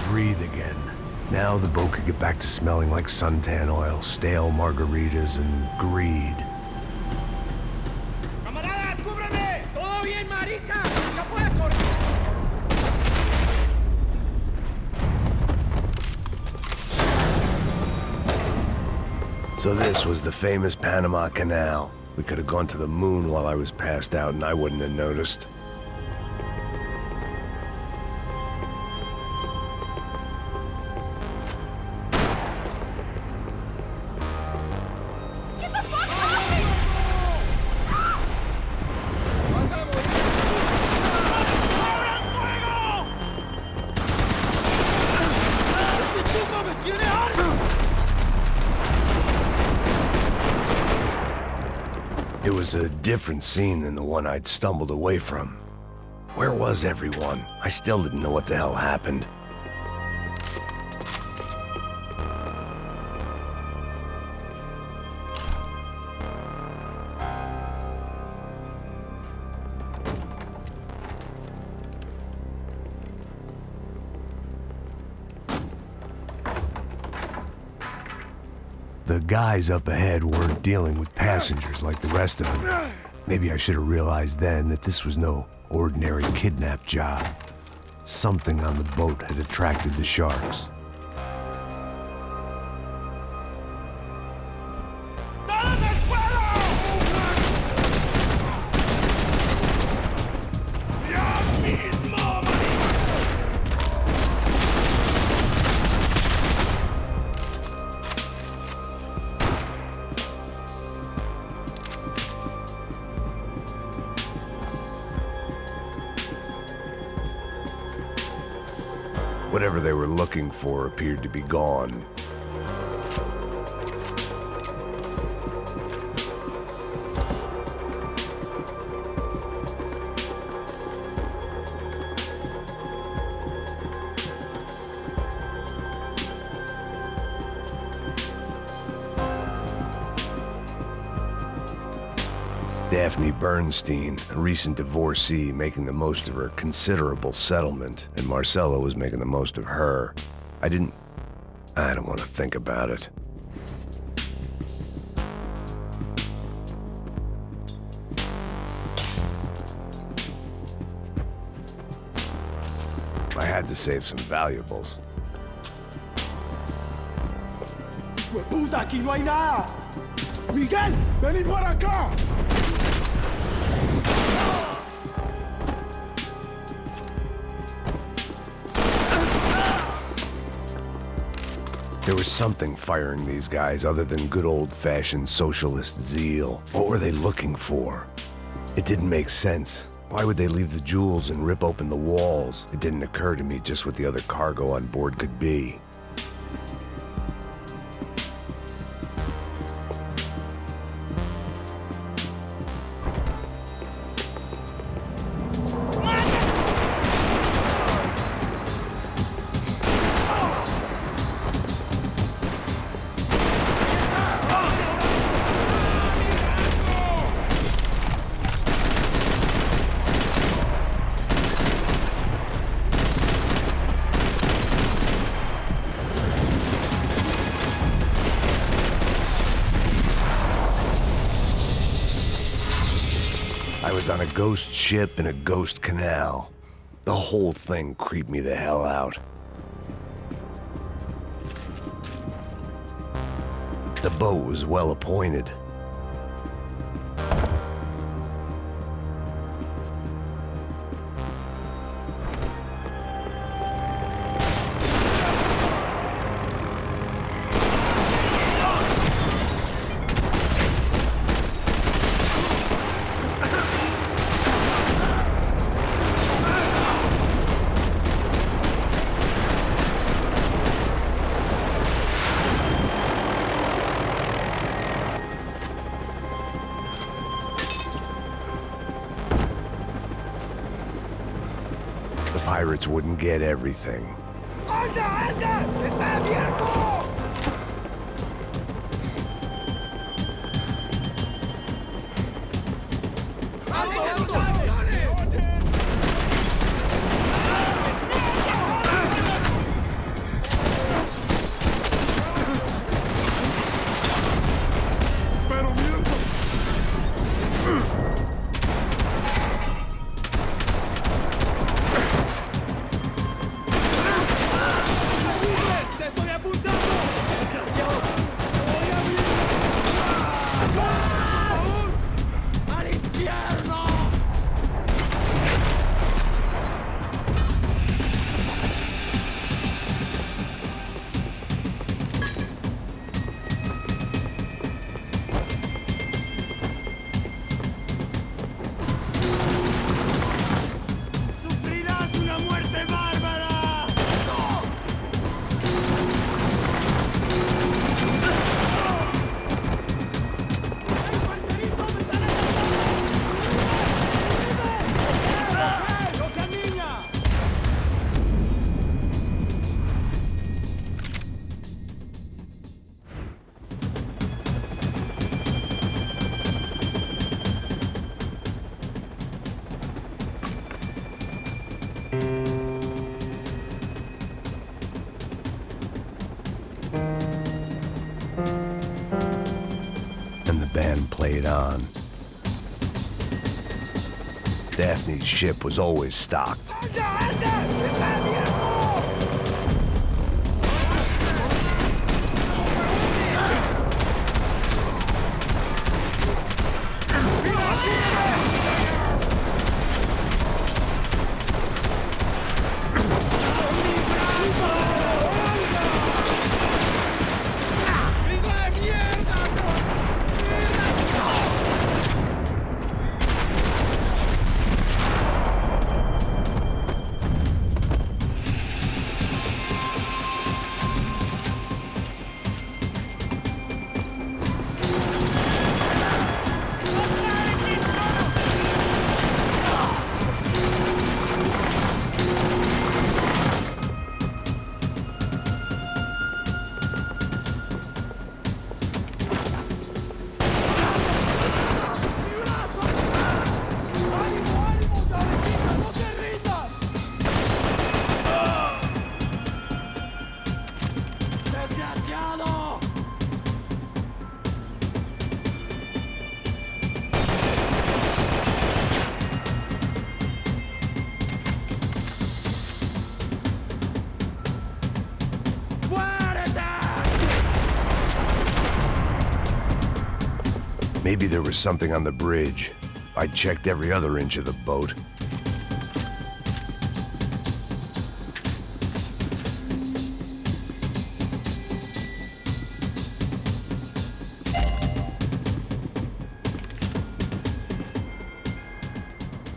Breathe again. Now the boat could get back to smelling like suntan oil, stale margaritas, and greed. ¡Camaradas, cúbreme! ¡Todo bien, marica! ¡Ya puedes correr! So this was the famous Panama Canal. We could have gone to the moon while I was passed out and I wouldn't have noticed. It was a different scene than the one I'd stumbled away from. Where was everyone? I still didn't know what the hell happened. The guys up ahead weren't dealing with passengers like the rest of them. Maybe I should have realized then that this was no ordinary kidnap job. Something on the boat had attracted the sharks. Whatever they were looking for appeared to be gone. Daphne Bernstein, a recent divorcee, making the most of her considerable settlement, and Marcella was making the most of her. I don't want to think about it. I had to save some valuables. ¡Puta, aquí no hay nada! ¡Miguel, vení por acá! There was something firing these guys other than good old-fashioned socialist zeal. What were they looking for? It didn't make sense. Why would they leave the jewels and rip open the walls? It didn't occur to me just what the other cargo on board could be. I was on a ghost ship in a ghost canal. The whole thing creeped me the hell out. The boat was well appointed. The pirates wouldn't get everything. ¡Anda, anda! ¡Está abierto! Band played on. Daphne's ship was always stocked. Maybe there was something on the bridge. I checked every other inch of the boat.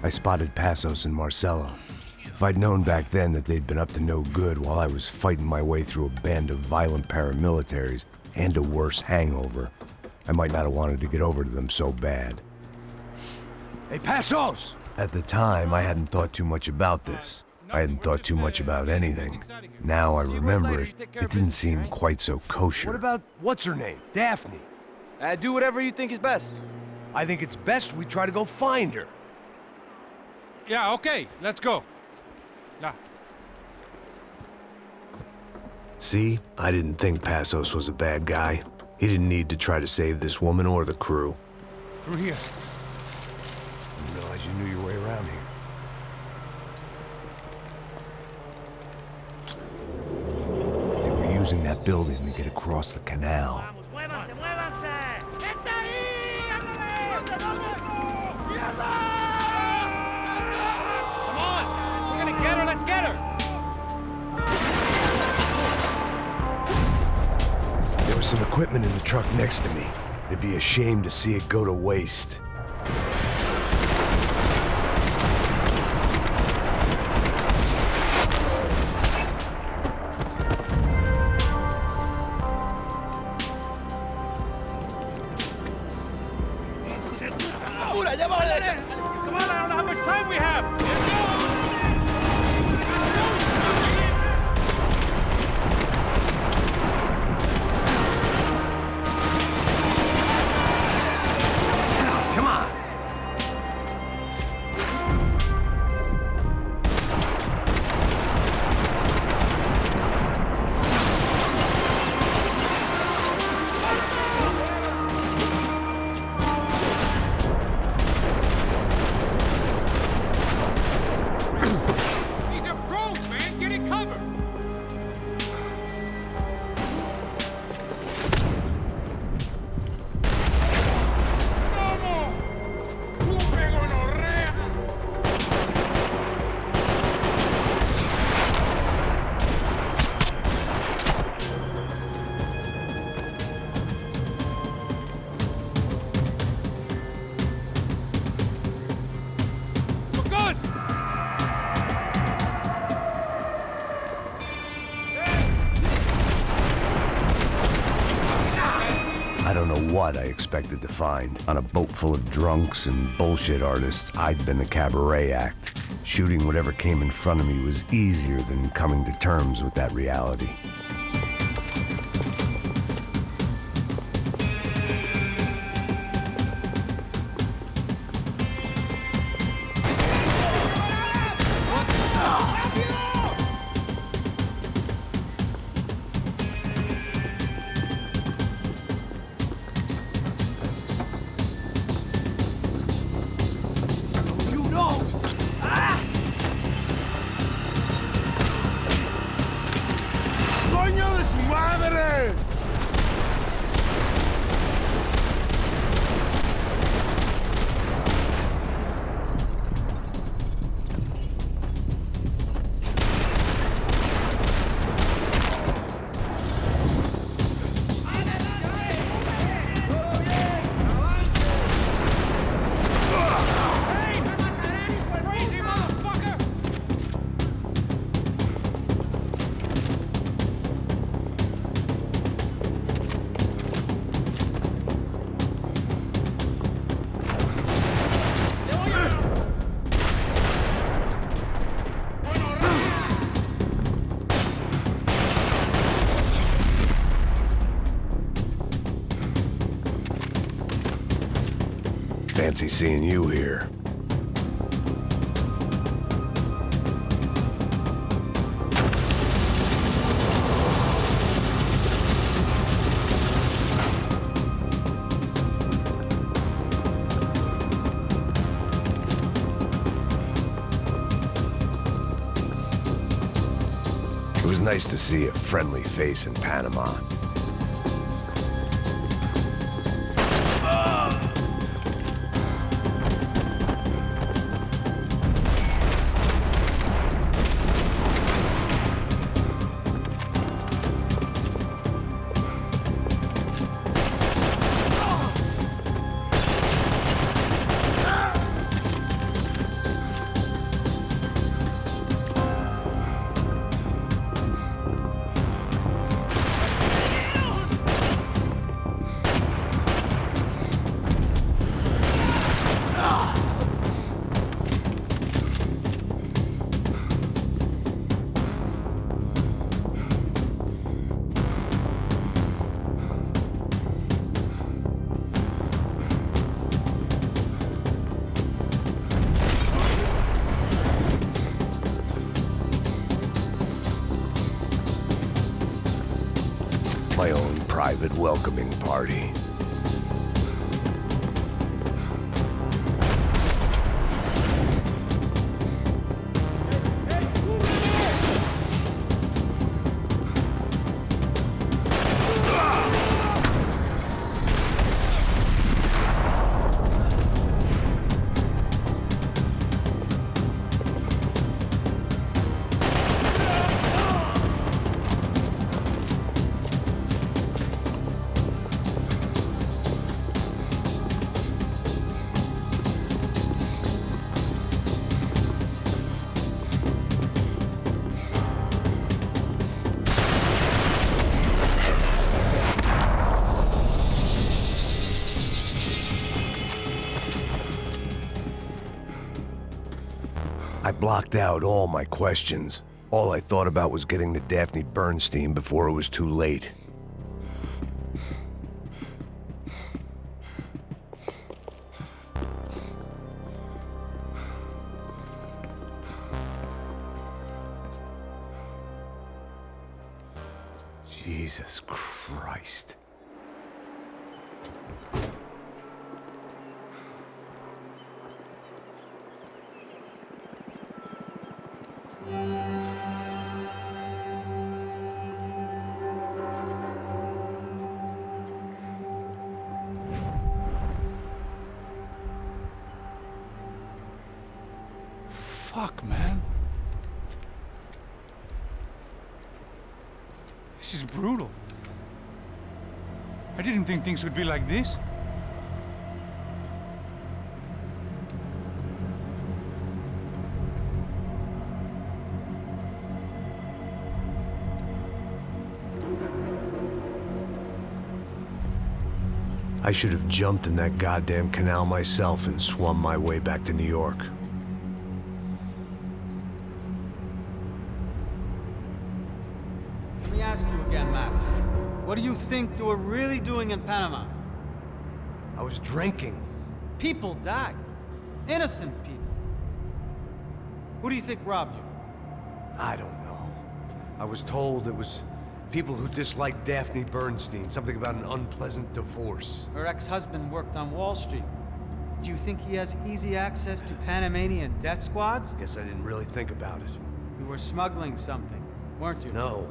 I spotted Passos and Marcelo. If I'd known back then that they'd been up to no good while I was fighting my way through a band of violent paramilitaries and a worse hangover, I might not have wanted to get over to them so bad. Hey, Passos! At the time, I hadn't thought too much about this. I hadn't thought too much about anything. Now I remember it, it didn't seem quite so kosher. What about, what's her name? Daphne. Do whatever you think is best. I think it's best we try to go find her. Yeah, okay, let's go. Yeah. See? I didn't think Passos was a bad guy. He didn't need to try to save this woman or the crew. Through here. Didn't realize you knew your way around here. They were using that building to get across the canal. Come on! We're gonna get her, let's get her! There was some equipment in the truck next to me. It'd be a shame to see it go to waste. Come on, I don't know how much time we have! Come on! These are pros, man! Get it covered! We're good! I don't know what I expected to find. On a boat full of drunks and bullshit artists, I'd been the cabaret act. Shooting whatever came in front of me was easier than coming to terms with that reality. ¡Coño de su madre! Easy, motherfucker! Fancy seeing you here. It was nice to see a friendly face in Panama. My own private welcoming party. I blocked out all my questions. All I thought about was getting to Daphne Bernstein before it was too late. Jesus Christ. Fuck, man. This is brutal. I didn't think things would be like this. I should have jumped in that goddamn canal myself and swum my way back to New York. Let me ask you again, Max. What do you think you were really doing in Panama? I was drinking. People died. Innocent people. Who do you think robbed you? I don't know. I was told it was people who disliked Daphne Bernstein, something about an unpleasant divorce. Her ex-husband worked on Wall Street. Do you think he has easy access to Panamanian death squads? Guess I didn't really think about it. You were smuggling something, weren't you? No.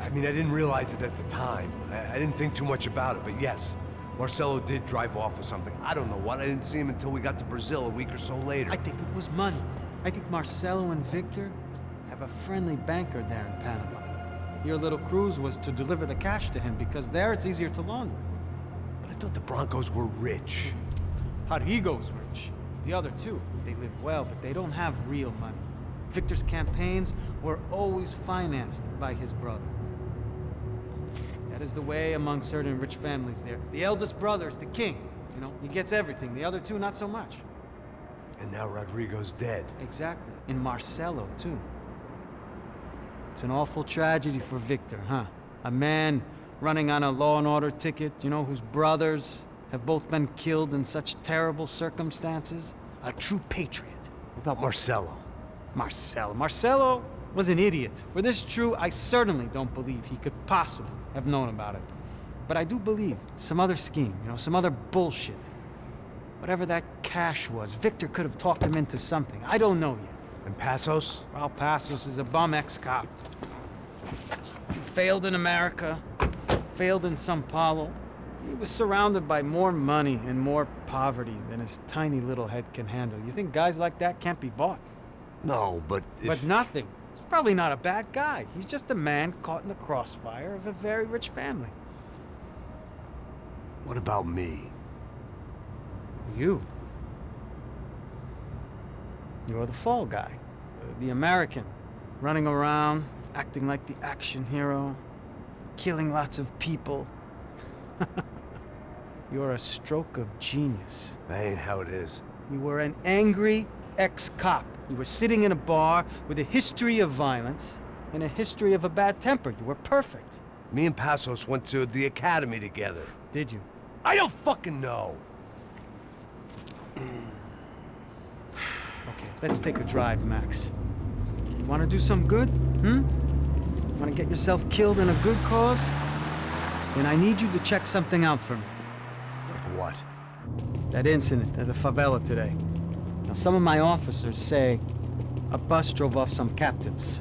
I mean, I didn't realize it at the time. I didn't think too much about it, but yes, Marcelo did drive off with something. I don't know what. I didn't see him until we got to Brazil a week or so later. I think it was money. I think Marcelo and Victor have a friendly banker there in Panama. Your little cruise was to deliver the cash to him because there it's easier to launder. But I thought the Broncos were rich. Rodrigo's rich. The other two, they live well, but they don't have real money. Victor's campaigns were always financed by his brother. That is the way among certain rich families there. The eldest brother's the king. You know, he gets everything. The other two, not so much. And now Rodrigo's dead. Exactly. And Marcelo, too. It's an awful tragedy for Victor, huh? A man running on a law and order ticket, you know, whose brothers have both been killed in such terrible circumstances. A true patriot. What about Marcelo? Marcelo was an idiot. Were this true, I certainly don't believe he could possibly have known about it. But I do believe some other scheme, you know, some other bullshit. Whatever that cash was, Victor could have talked him into something. I don't know yet. And Passos? Well, Passos is a bum ex-cop. He failed in America, failed in Sao Paulo. He was surrounded by more money and more poverty than his tiny little head can handle. You think guys like that can't be bought? No, but if... But nothing. He's probably not a bad guy. He's just a man caught in the crossfire of a very rich family. What about me? You. You're the fall guy. The American. Running around, acting like the action hero. Killing lots of people. You're a stroke of genius. That ain't how it is. You were an angry ex-cop. You were sitting in a bar with a history of violence and a history of a bad temper. You were perfect. Me and Passos went to the academy together. Did you? I don't fucking know. Okay, let's take a drive, Max. You want to do some good? Want Want to get yourself killed in a good cause? Then I need you to check something out for me. Like what? That incident at the favela today. Now, some of my officers say a bus drove off some captives.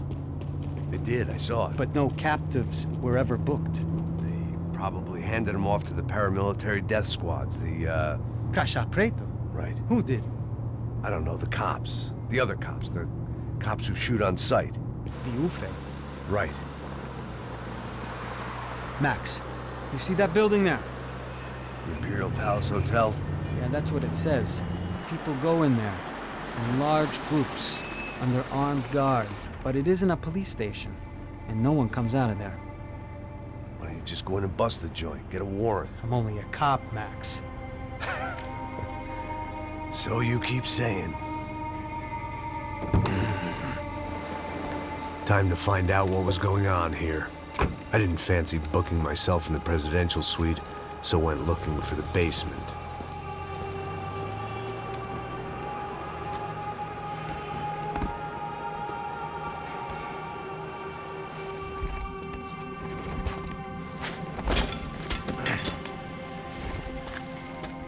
They did, I saw it. But no captives were ever booked. They probably handed them off to the paramilitary death squads, the, Caixa Preto? Right. Who did? I don't know, the cops. The other cops, the cops who shoot on sight. The UFE. Right. Max, you see that building there? The Imperial Palace Hotel? Yeah, that's what it says. People go in there, in large groups, under armed guard. But it isn't a police station, and no one comes out of there. Why don't you just go in and bust the joint, get a warrant? I'm only a cop, Max. So you keep saying. Time to find out what was going on here. I didn't fancy booking myself in the presidential suite, so went looking for the basement.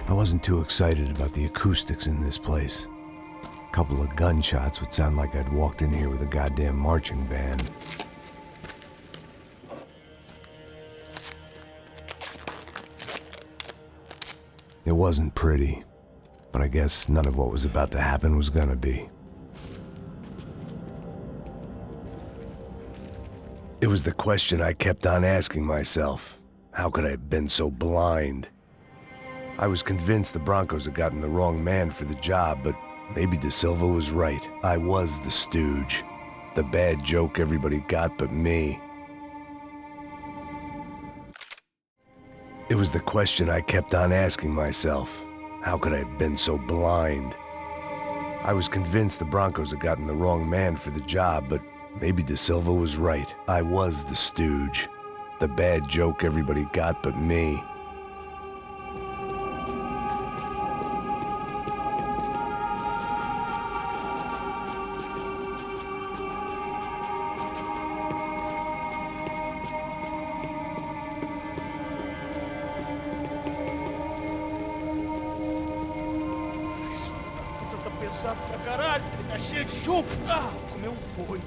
I wasn't too excited about the acoustics in this place. A couple of gunshots would sound like I'd walked in here with a goddamn marching band. It wasn't pretty, but I guess none of what was about to happen was gonna be. It was the question I kept on asking myself. How could I have been so blind? I was convinced the Broncos had gotten the wrong man for the job, but maybe De Silva was right. I was the stooge. The bad joke everybody got but me. It was the question I kept on asking myself. How could I have been so blind? I was convinced the Broncos had gotten the wrong man for the job, but maybe De Silva was right. I was the stooge. The bad joke everybody got but me. Pesado pra caralho, ele tá cheio de chumbo. Ah, comeu boi.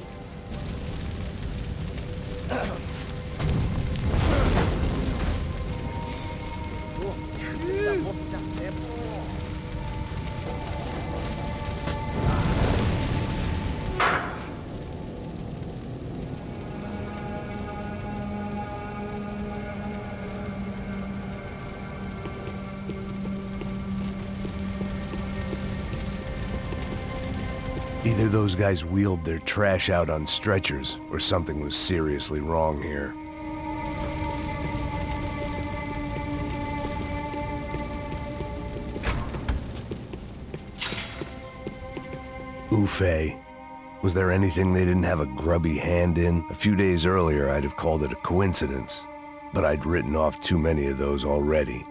Either those guys wheeled their trash out on stretchers, or something was seriously wrong here. UFE. Was there anything they didn't have a grubby hand in? A few days earlier, I'd have called it a coincidence, but I'd written off too many of those already.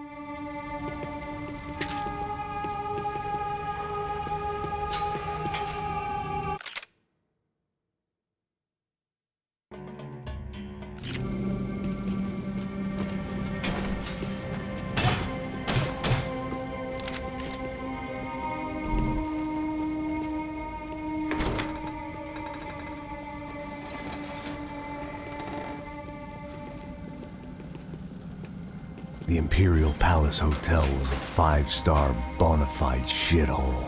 The Imperial Palace Hotel was a 5-star bona fide shithole.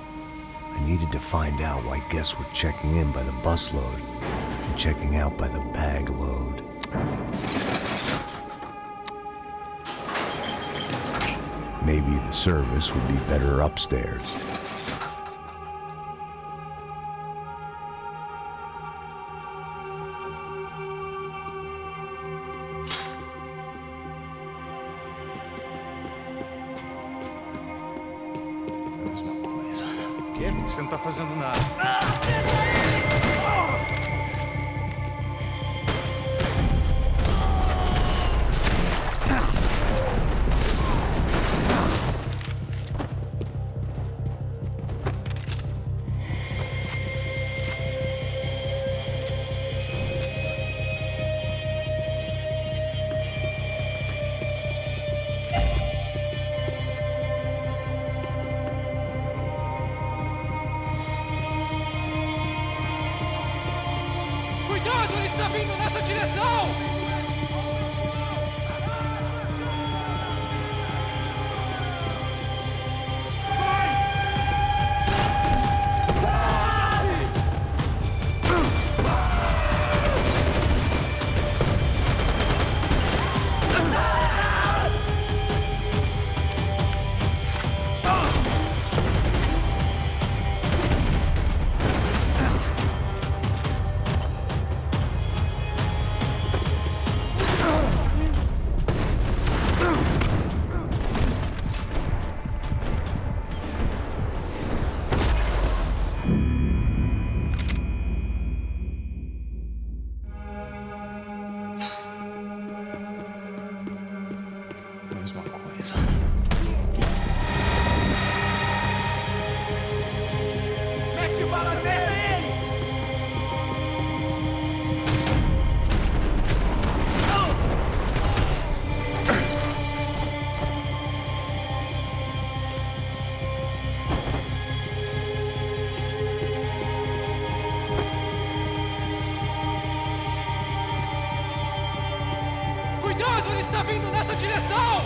I needed to find out why guests were checking in by the busload and checking out by the bag load. Maybe the service would be better upstairs. Você não tá fazendo nada. Cuidado, ele está vindo nessa direção! Mete bala, acerta ele! Cuidado, ele está vindo nessa direção!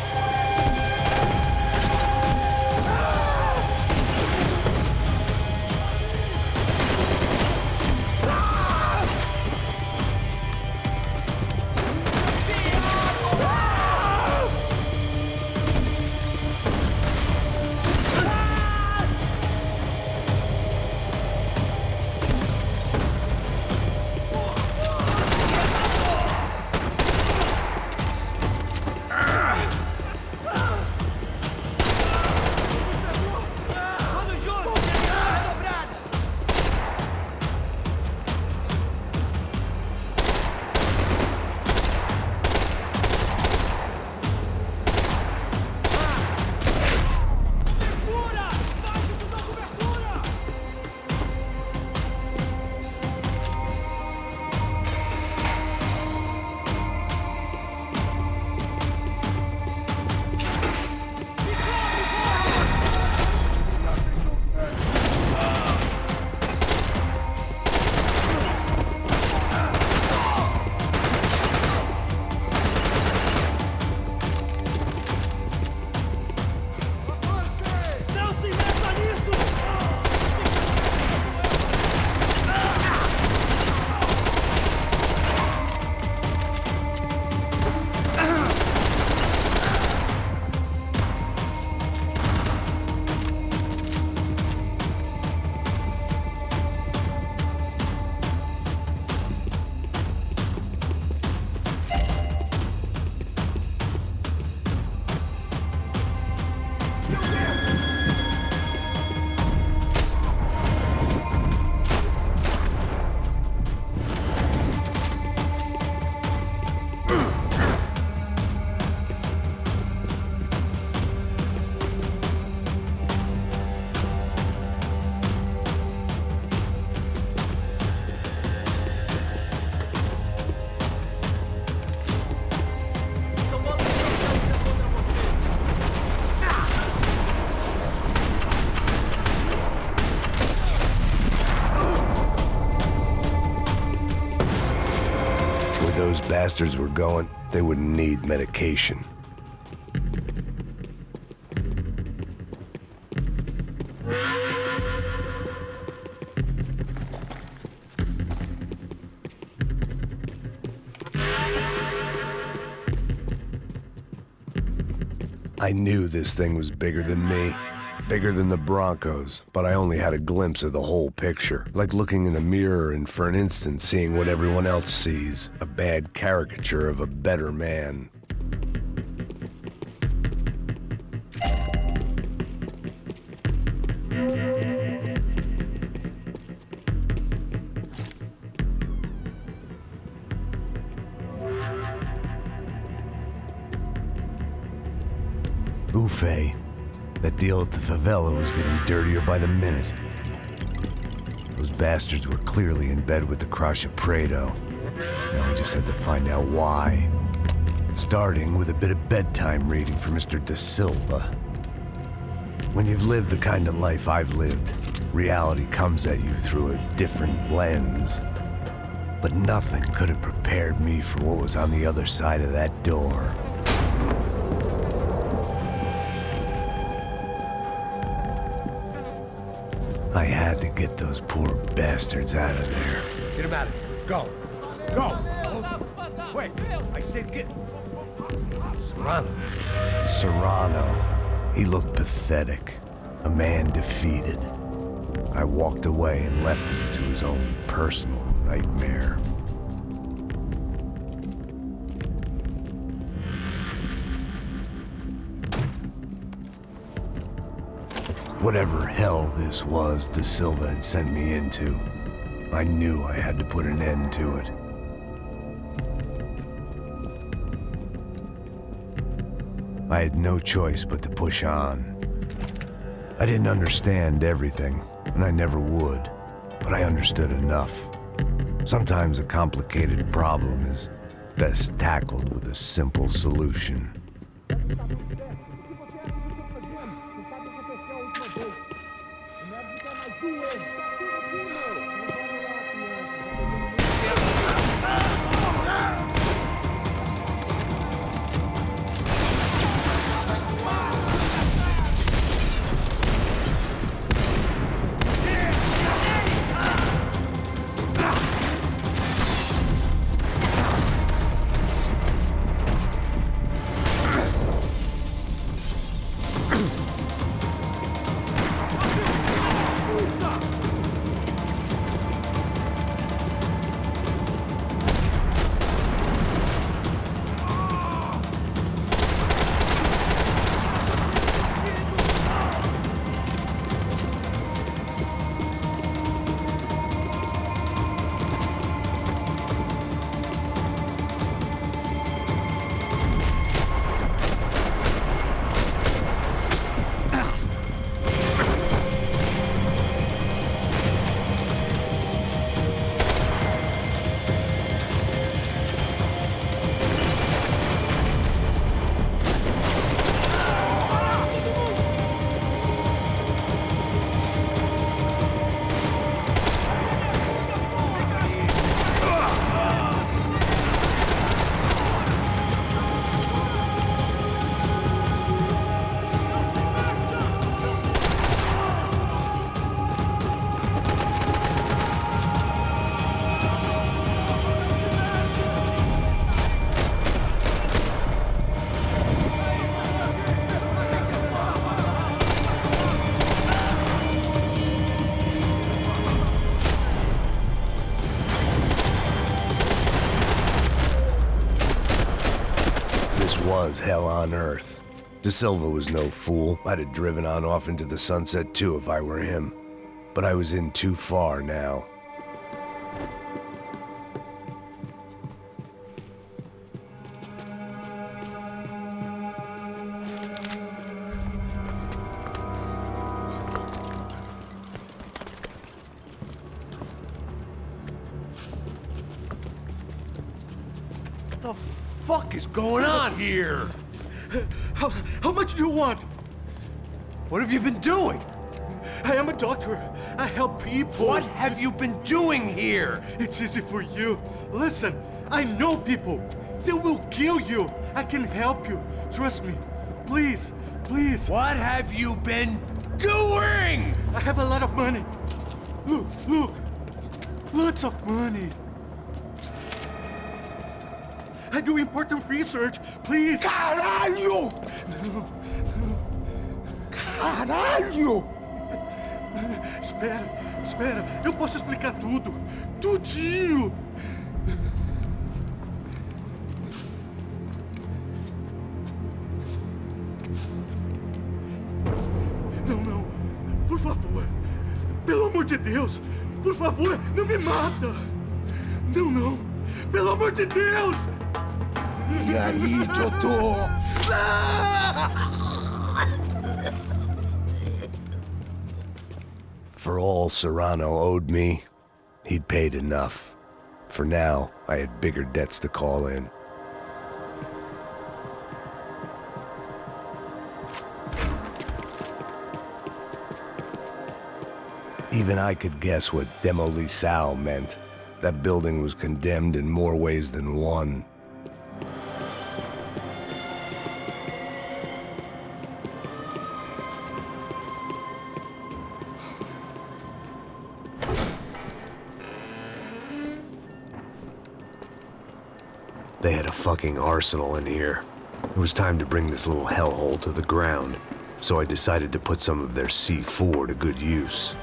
Those bastards were going, they wouldn't need medication. I knew this thing was bigger than me. Bigger than the Broncos, but I only had a glimpse of the whole picture. Like looking in a mirror and for an instant seeing what everyone else sees. A bad caricature of a better man. Buffet. That deal at the favela was getting dirtier by the minute. Those bastards were clearly in bed with the Crusher Prado. Now we just had to find out why. Starting with a bit of bedtime reading for Mr. Da Silva. When you've lived the kind of life I've lived, reality comes at you through a different lens. But nothing could have prepared me for what was on the other side of that door. I had to get those poor bastards out of there. Get him out of here. Go. Go. Wait. I said get... Serrano. Serrano. He looked pathetic. A man defeated. I walked away and left him to his own personal nightmare. Whatever hell this was De Silva had sent me into, I knew I had to put an end to it. I had no choice but to push on. I didn't understand everything, and I never would, but I understood enough. Sometimes a complicated problem is best tackled with a simple solution. Was hell on earth. De Silva was no fool. I'd have driven on off into the sunset too if I were him. But I was in too far now. What the fuck is going on here? How much do you want? What have you been doing? I am a doctor. I help people. What have you been doing here? It's easy for you. Listen, I know people. They will kill you. I can help you. Trust me. Please, please. What have you been doing? I have a lot of money. Look, look. Lots of money. I do important research. Please. Caralho! No. Caralho! Espera. Eu posso explicar tudo. Tudinho. Não. Por favor. Pelo amor de Deus. Por favor, não me mata. Não. Pelo amor de Deus. E aí, doutor? For all Serrano owed me, he'd paid enough. For now, I had bigger debts to call in. Even I could guess what demolissao meant. That building was condemned in more ways than one. They had a fucking arsenal in here. It was time to bring this little hellhole to the ground, so I decided to put some of their C4 to good use.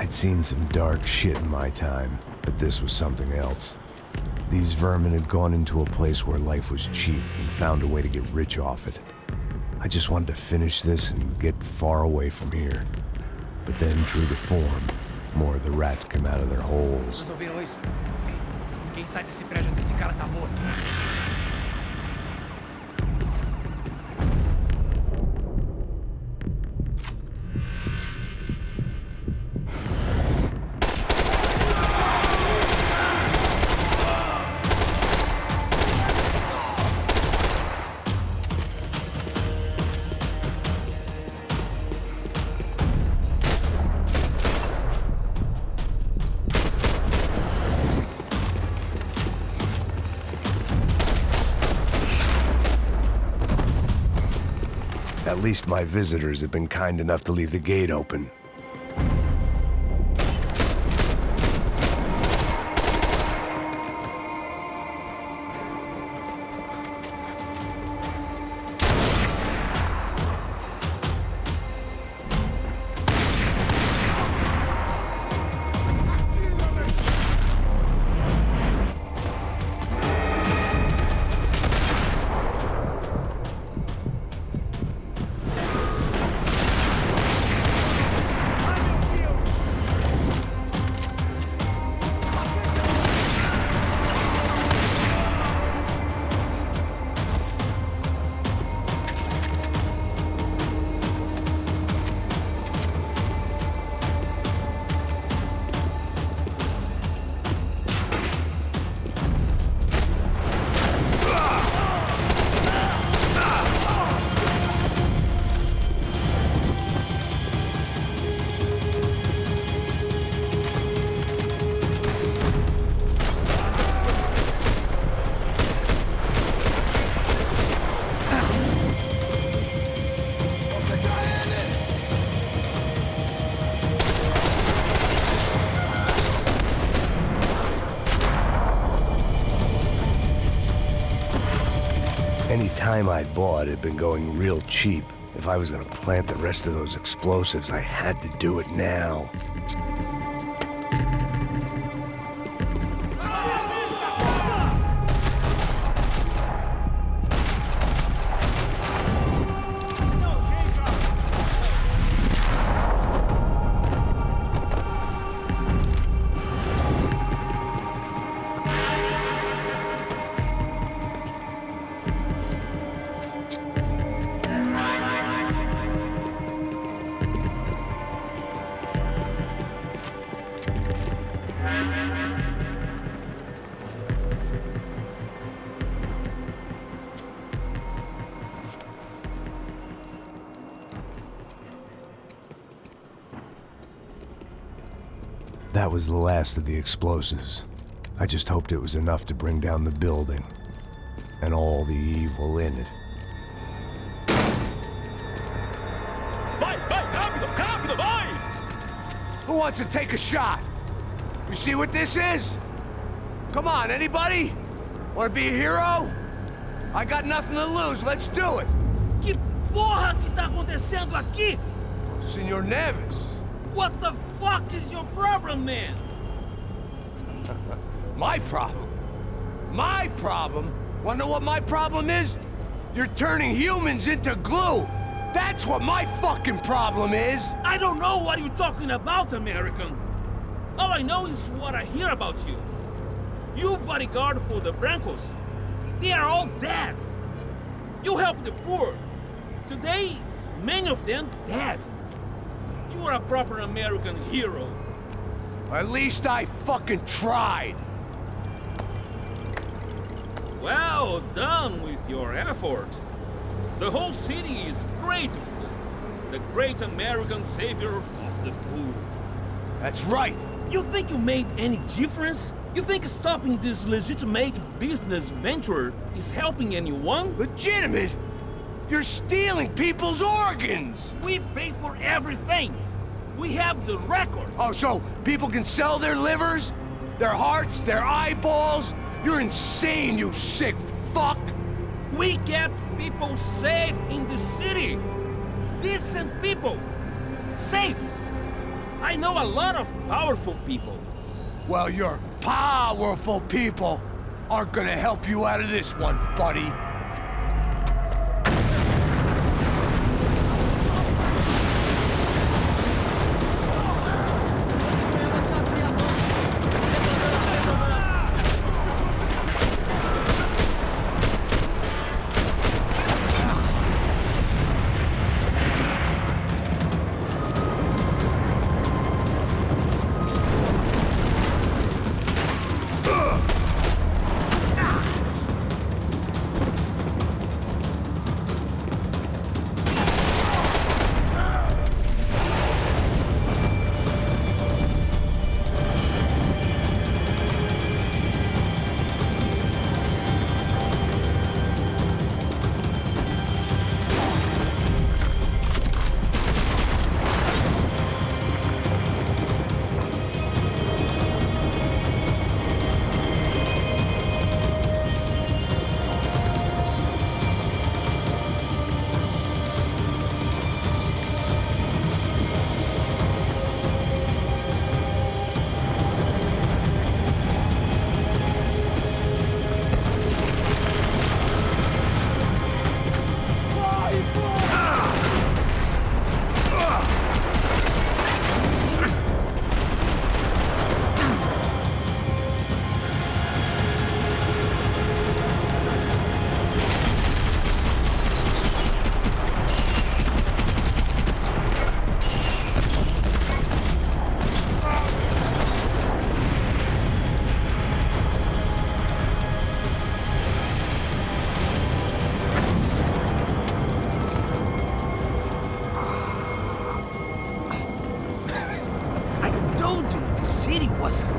I'd seen some dark shit in my time, but this was something else. These vermin had gone into a place where life was cheap and found a way to get rich off it. I just wanted to finish this and get far away from here. But then, true to form, more of the rats came out of their holes. Resolveram isso? Quem sai desse prédio desse cara tá morto. At least my visitors have been kind enough to leave the gate open. Any time I'd bought had been going real cheap. If I was gonna plant the rest of those explosives, I had to do it now. That was the last of the explosives. I just hoped it was enough to bring down the building and all the evil in it. Vai, rápido, rápido, vai! Who wants to take a shot? You see what this is? Come on, anybody? Want to be a hero? I got nothing to lose, let's do it! Que porra que tá acontecendo aqui? Senor Neves. What the fuck is your problem, man? My problem? My problem? Wanna know what my problem is? You're turning humans into glue! That's what my fucking problem is! I don't know what you're talking about, American. All I know is what I hear about you. You bodyguard for the Brancos. They are all dead. You help the poor. Today, many of them dead. You are a proper American hero. At least I fucking tried. Well done with your effort. The whole city is grateful. The great American savior of the poor. That's right. You think you made any difference? You think stopping this legitimate business venture is helping anyone? Legitimate? You're stealing people's organs! We pay for everything! We have the record! Oh, so people can sell their livers? Their hearts? Their eyeballs? You're insane, you sick fuck! We kept people safe in the city! Decent people! Safe! I know a lot of powerful people. Well, your powerful people aren't gonna help you out of this one, buddy.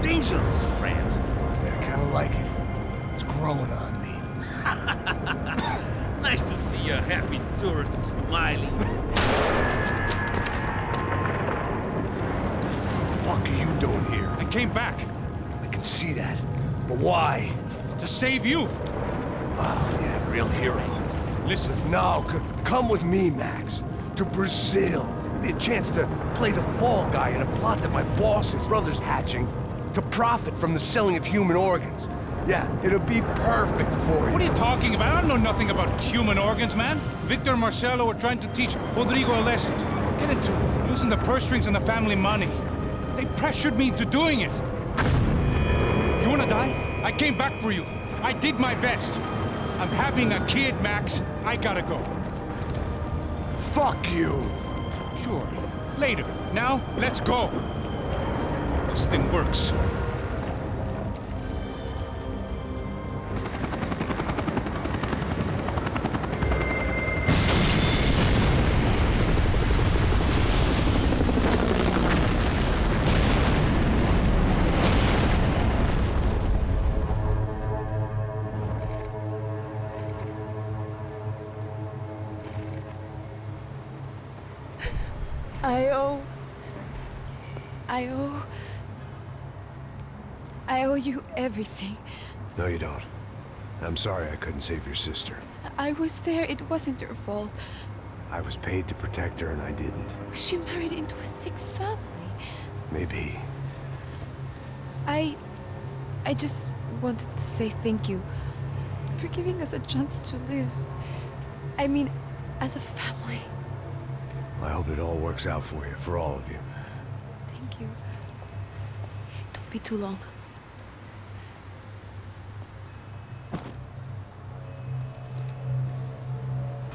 Dangerous, friend. Yeah, I kinda like it. It's growing on me. Nice to see a happy tourist smiling. What the fuck are you doing here? I came back. I can see that. But why? To save you. Oh, yeah, real hero. Listen. No, come with me, Max. To Brazil. Be a chance to play the fall guy in a plot that my boss's brother's hatching to profit from the selling of human organs. Yeah, it'll be perfect for you. What are you talking about? I don't know nothing about human organs, man. Victor and Marcelo were trying to teach Rodrigo a lesson. Get into losing the purse strings and the family money. They pressured me into doing it. You wanna die? I came back for you. I did my best. I'm having a kid, Max. I gotta go. Fuck you. Sure. Later. Now, let's go. This thing works. I owe you everything. No, you don't. I'm sorry I couldn't save your sister. I was there. It wasn't your fault. I was paid to protect her and I didn't. She married into a sick family. Maybe. I just wanted to say thank you for giving us a chance to live. I mean, as a family. I hope it all works out for you, for all of you. Thank you. Don't be too long.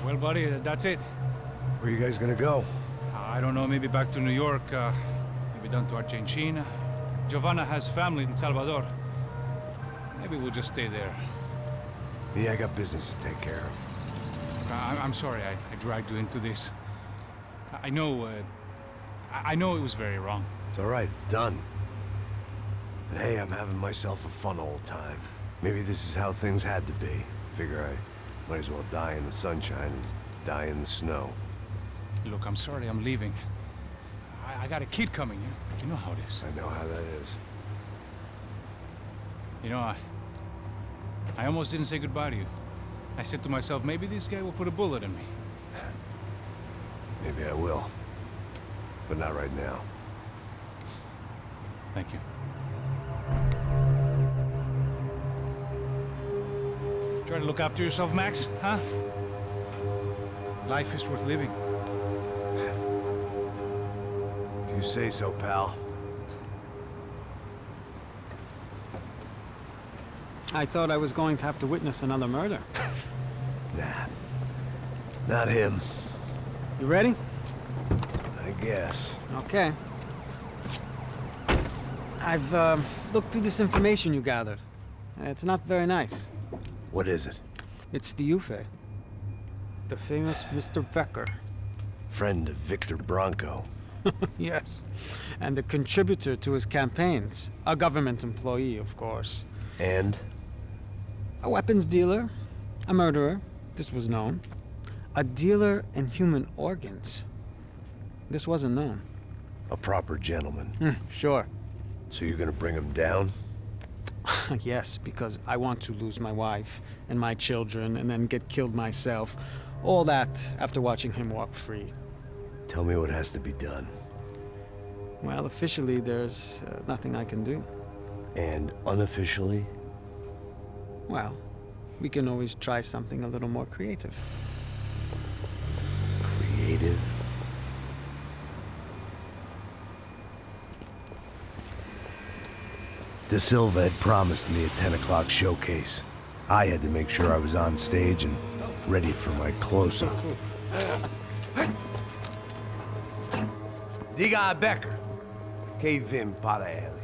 Well, buddy, that's it. Where are you guys gonna go? I don't know, maybe back to New York, maybe down to Argentina. Giovanna has family in Salvador. Maybe we'll just stay there. Me, I got business to take care of. I'm sorry I dragged you into this. I know it was very wrong. It's all right, it's done. But hey, I'm having myself a fun old time. Maybe this is how things had to be. Figure I might as well die in the sunshine as die in the snow. Look, I'm sorry I'm leaving. I got a kid coming. You know how it is. I know how that is. You know, I almost didn't say goodbye to you. I said to myself, maybe this guy will put a bullet in me. Maybe I will. But not right now. Thank you. Try to look after yourself, Max, huh? Life is worth living. If you say so, pal. I thought I was going to have to witness another murder. Nah. Not him. You ready? I guess. Okay. I've looked through this information you gathered. It's not very nice. What is it? It's the Ufe. The famous Mr. Becker. Friend of Victor Bronco. Yes. And a contributor to his campaigns. A government employee, of course. And? A weapons dealer. A murderer. This was known. A dealer in human organs. This wasn't known. A proper gentleman. Sure. So you're gonna bring him down? Yes, because I want to lose my wife and my children and then get killed myself. All that after watching him walk free. Tell me what has to be done. Well, officially, there's nothing I can do. And unofficially? Well, we can always try something a little more creative. Creative? De Silva had promised me a 10 o'clock showcase. I had to make sure I was on stage and ready for my close-up. Diga a Becker. Que vim para ele.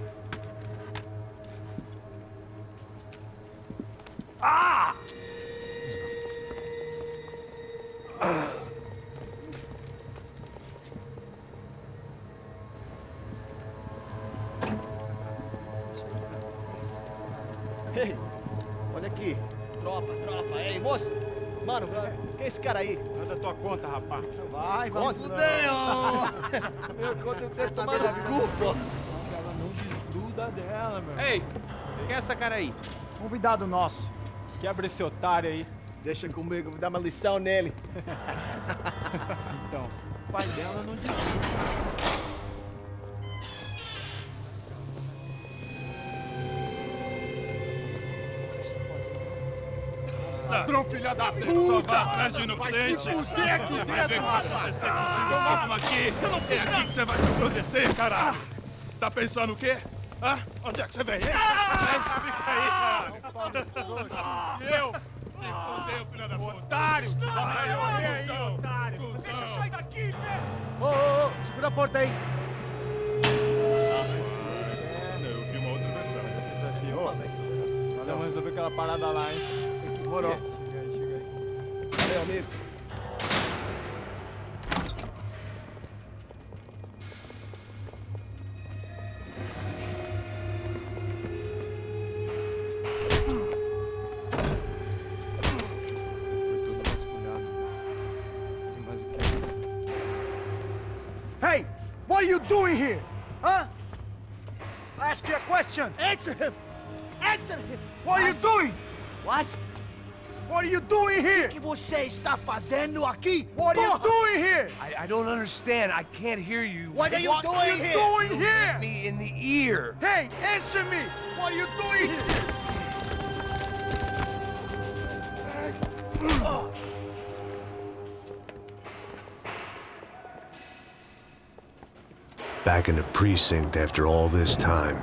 Ah! Ei, olha aqui. Tropa. Ei, moço. Mano, quem é esse cara aí? Manda tua conta, rapaz. Vai se fuder, ó. Meu conta eu quero tomar no cu, pô. Ela não desgruda dela, meu. Ei, quem é essa cara aí? Convidado nosso. Quebra esse otário aí. Deixa comigo, vou dar uma lição nele. Então, o pai dela não desgruda. Ladrão, filha da puta! Vai atrás de inocente! Vai se fuder aqui dentro, rapaz! Você continua mesmo aqui! Eu não fiz nada! É aqui que você vai se proteger, caralho! Tá pensando o quê? Hã? Onde é que você vem? Fica aí, cara! E eu? Se fudeu, filha da puta! Otário! Vai, aí, otário! Deixa eu sair daqui, né? Ô, segura a porta aí! Eu vi uma outra versão. Vamos resolver aquela parada lá, hein? Morou. Chega aí. Valeu, amigo. Hey, what are you doing here? Huh? I ask you a question. Answer him! Answer him! What are you doing? What? What are you doing here? O que você está fazendo aqui? What are you doing here? I don't understand. I can't hear you. What are you doing here? Doing here? Hit me in the ear. Hey, answer me! What are you doing here? Back in the precinct after all this time.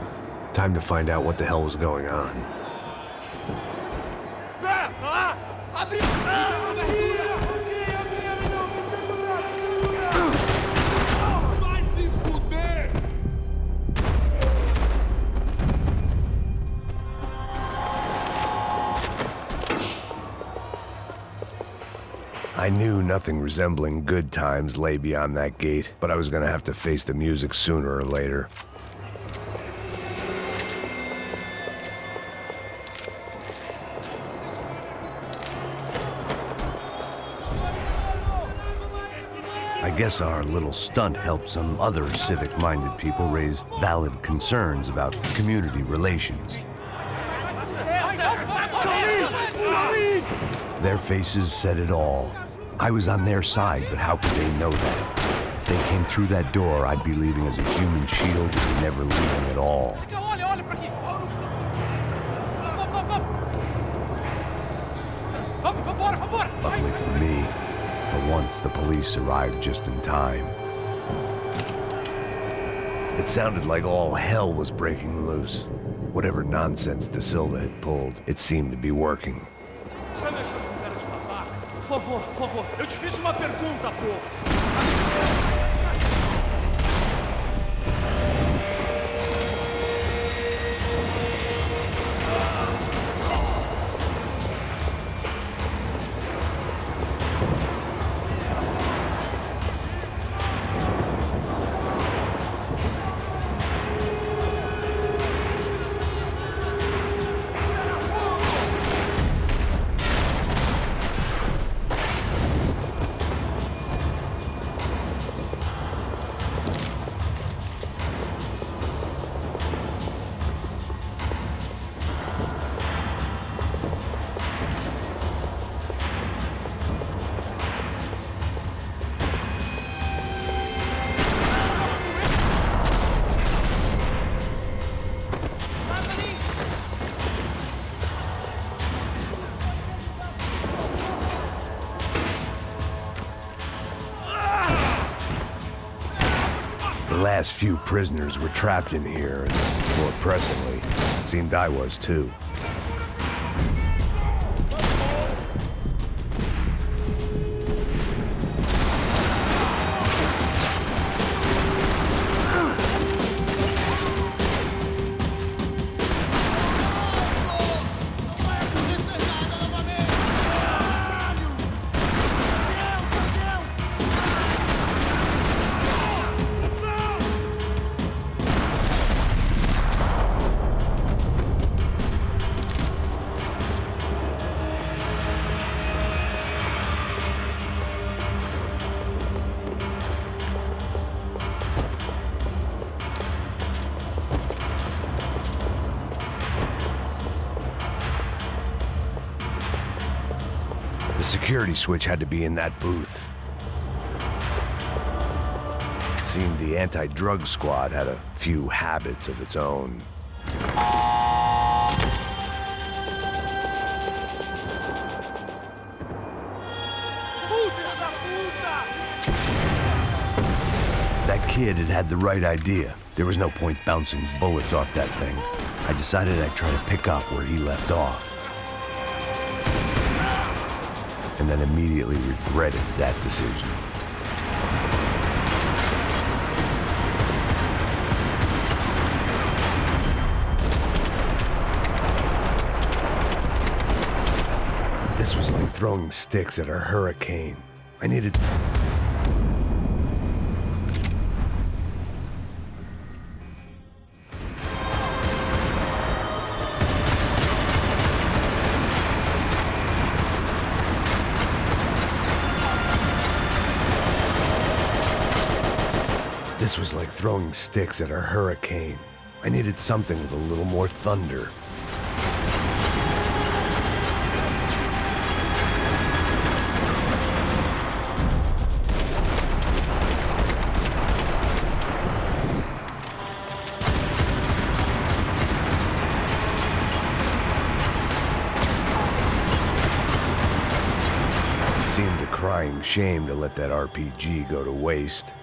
Time to find out what the hell was going on. I knew nothing resembling good times lay beyond that gate, but I was gonna have to face the music sooner or later. I guess our little stunt helped some other civic-minded people raise valid concerns about community relations. Their faces said it all. I was on their side, but how could they know that? If they came through that door, I'd be leaving as a human shield and never leaving at all. Luckily for me, for once the police arrived just in time. It sounded like all hell was breaking loose. Whatever nonsense De Silva had pulled, it seemed to be working. Por favor, eu te fiz uma pergunta, pô. The last few prisoners were trapped in here, and more pressingly, it seemed I was too. The security switch had to be in that booth. Seemed the anti-drug squad had a few habits of its own. That kid had had the right idea. There was no point bouncing bullets off that thing. I decided I'd try to pick up where he left off. And then immediately regretted that decision. This was like throwing sticks at a hurricane. I needed... This was like throwing sticks at a hurricane. I needed something with a little more thunder. shame to let that RPG go to waste.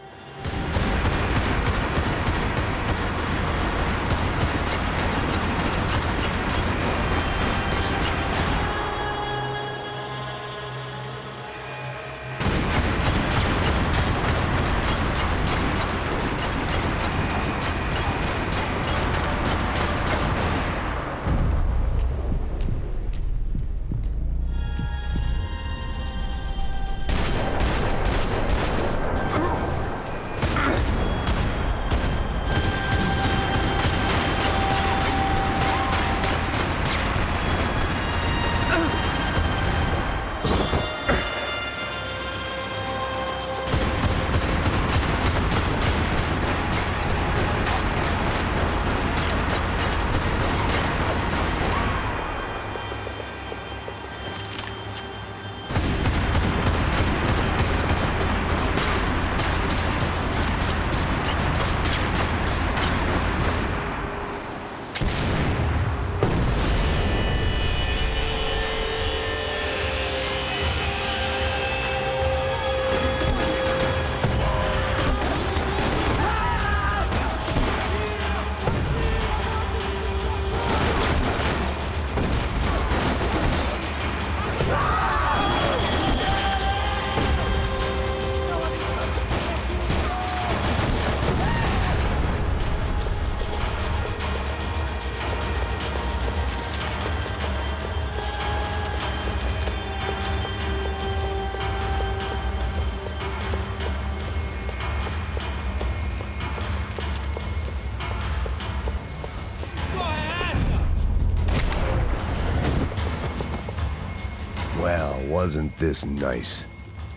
Well, wasn't this nice?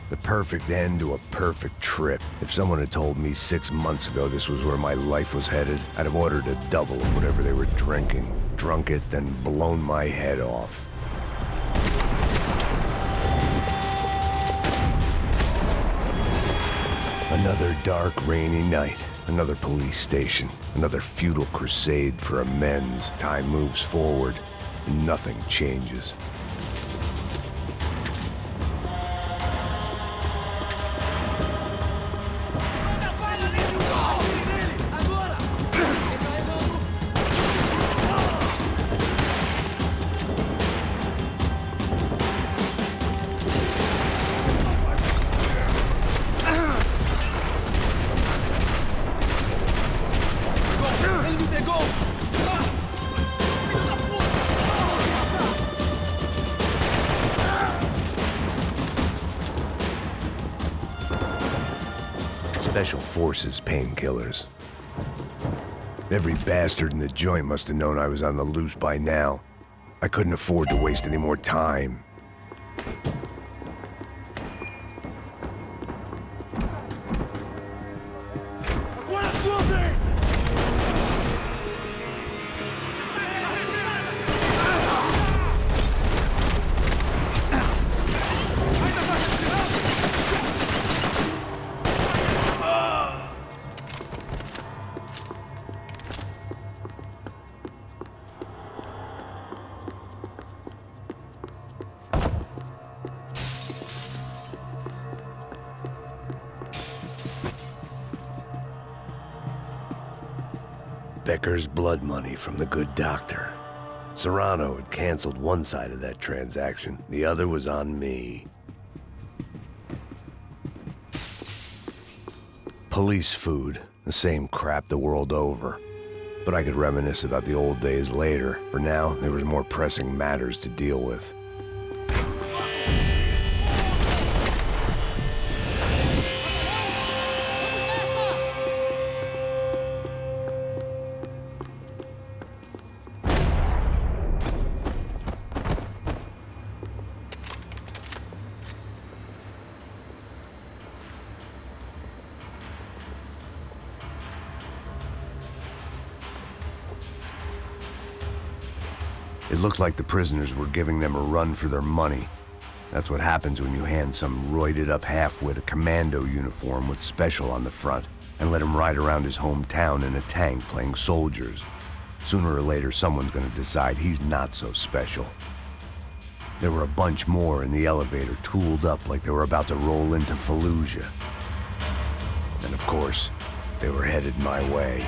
The perfect end to a perfect trip. If someone had told me 6 months ago this was where my life was headed, I'd have ordered a double of whatever they were drinking. Drunk it, then blown my head off. Another dark, rainy night. Another police station. Another futile crusade for amends. Time moves forward, and nothing changes. Special Forces painkillers. Every bastard in the joint must have known I was on the loose by now. I couldn't afford to waste any more time. Becker's blood money from the good doctor. Serrano had canceled one side of that transaction. The other was on me. Police food. The same crap the world over. But I could reminisce about the old days later. For now, there was more pressing matters to deal with. It looked like the prisoners were giving them a run for their money. That's what happens when you hand some roided-up halfwit a commando uniform with special on the front and let him ride around his hometown in a tank playing soldiers. Sooner or later, someone's gonna decide he's not so special. There were a bunch more in the elevator, tooled up like they were about to roll into Fallujah. And of course, they were headed my way.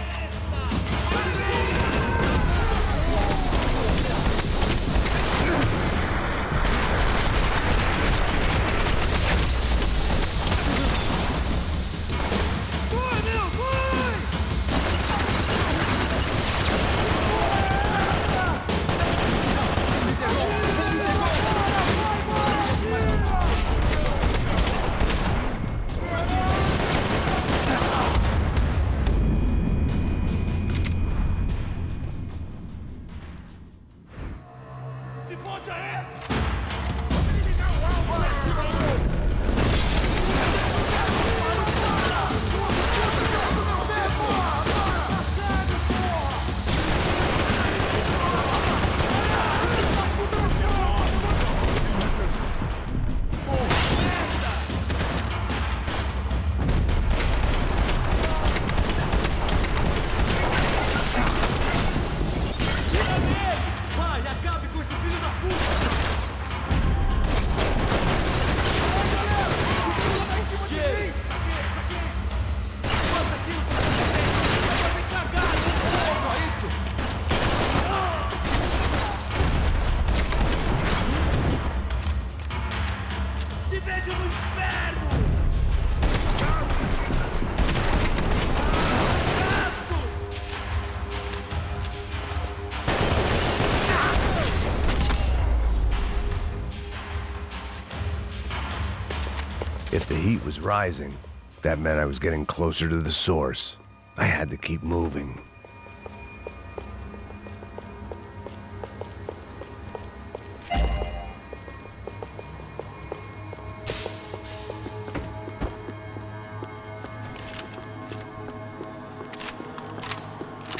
If the heat was rising, that meant I was getting closer to the source. I had to keep moving.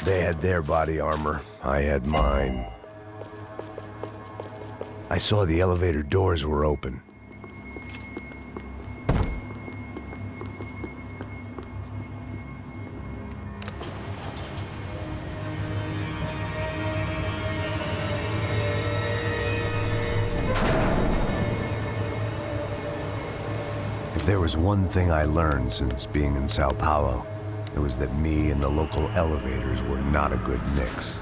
They had their body armor, I had mine. I saw the elevator doors were open. If there was one thing I learned since being in Sao Paulo, it was that me and the local elevators were not a good mix.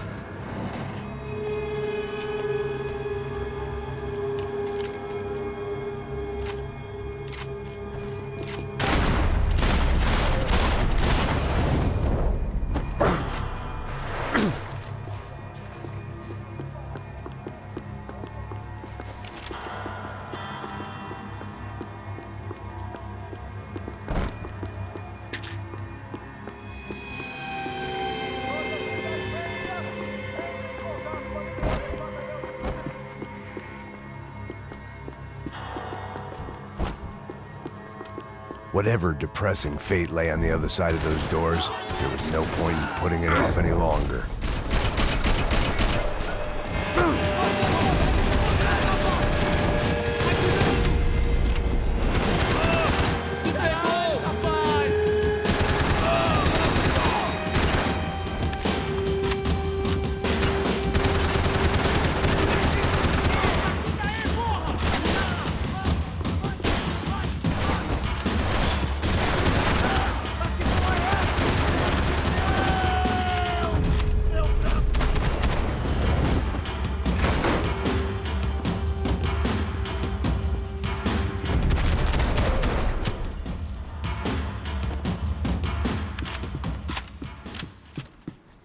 Whatever depressing fate lay on the other side of those doors, there was no point in putting it off any longer.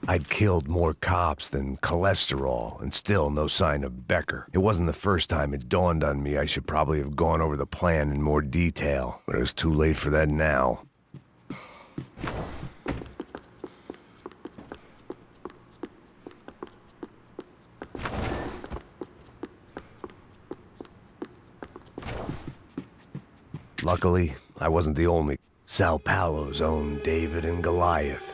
I'd killed more cops than cholesterol, and still no sign of Becker. It wasn't the first time it dawned on me I should probably have gone over the plan in more detail, but it was too late for that now. Luckily, I wasn't the only. Sao Paulo's own David and Goliath.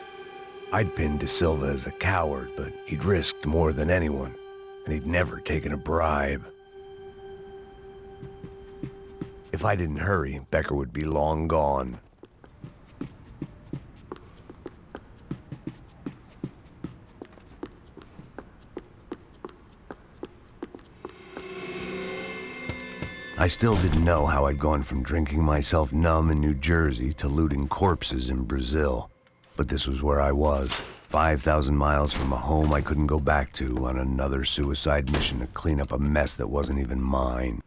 I'd pinned De Silva as a coward, but he'd risked more than anyone, and he'd never taken a bribe. If I didn't hurry, Becker would be long gone. I still didn't know how I'd gone from drinking myself numb in New Jersey to looting corpses in Brazil. But this was where I was, 5,000 miles from a home I couldn't go back to, on another suicide mission to clean up a mess that wasn't even mine.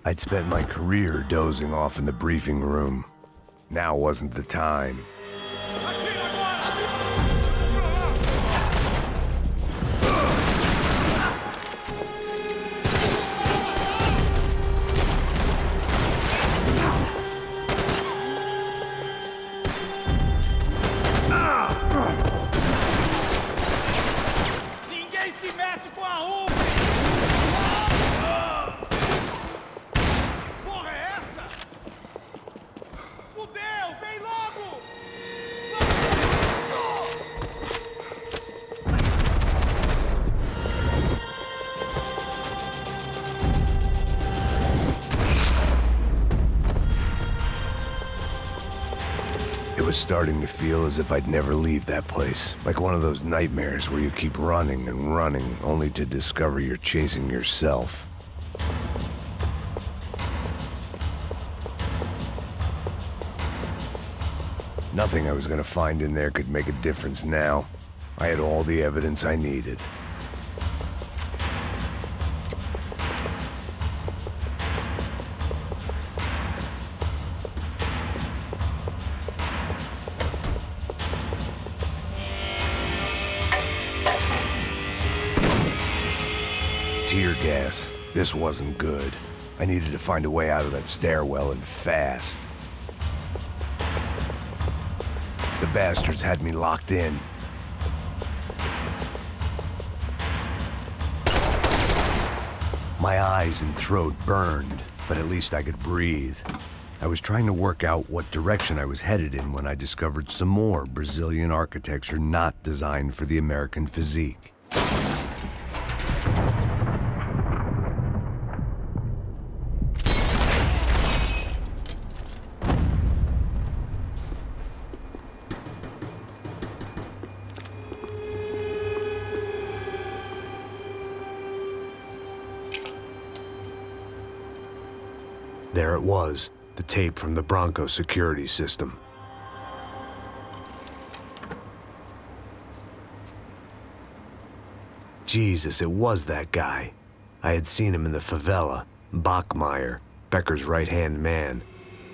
I'd spent my career dozing off in the briefing room. Now wasn't the time. Ninguém se mete com a Uber! Porra é essa? Fudeu! Vem logo! It was starting to feel as if I'd never leave that place. Like one of those nightmares where you keep running and running, only to discover you're chasing yourself. Nothing I was gonna find in there could make a difference now. I had all the evidence I needed. Tear gas. This wasn't good. I needed to find a way out of that stairwell, and fast. The bastards had me locked in. My eyes and throat burned, but at least I could breathe. I was trying to work out what direction I was headed in when I discovered some more Brazilian architecture not designed for the American physique. There it was, the tape from the Bronco security system. Jesus, it was that guy. I had seen him in the favela, Bachmeyer, Becker's right-hand man.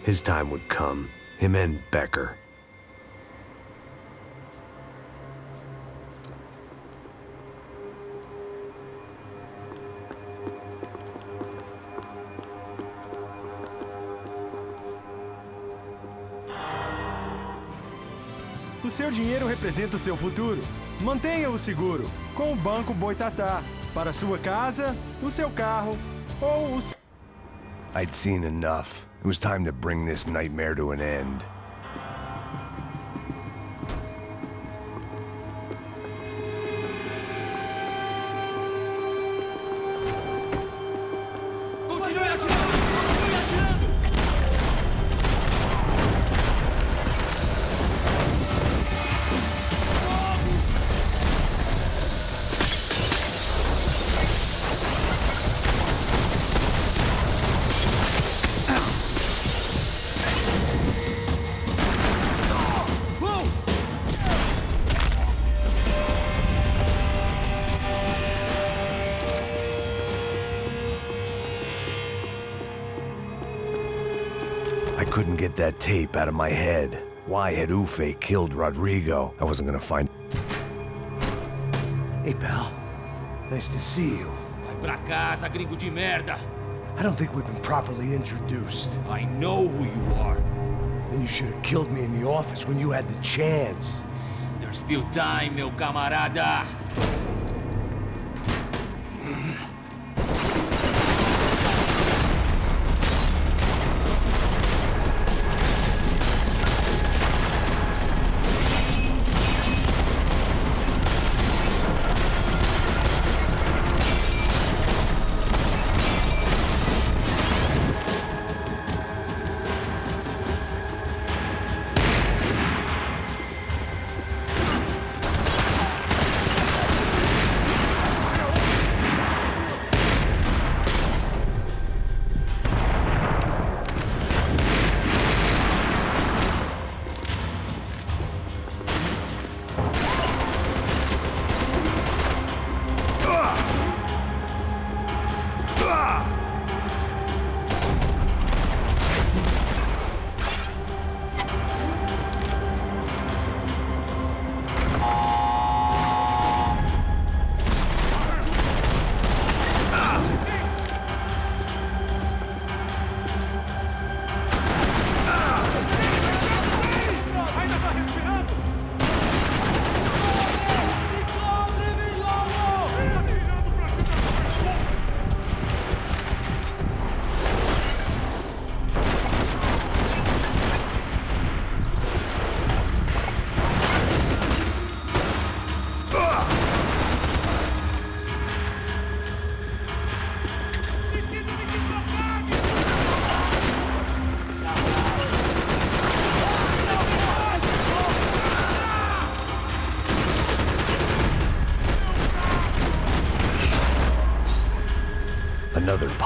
His time would come, him and Becker. O seu dinheiro representa o seu futuro. Mantenha-o seguro com o Banco Boitatá. Para sua casa, o seu carro ou o... I'd seen enough. It was time to bring this nightmare to an end. I couldn't get that tape out of my head. Why had Ufe killed Rodrigo? I wasn't gonna find... Hey, pal. Nice to see you. Vai pra casa, gringo de merda! I don't think we've been properly introduced. I know who you are. Then you should have killed me in the office when you had the chance. There's still time, meu camarada!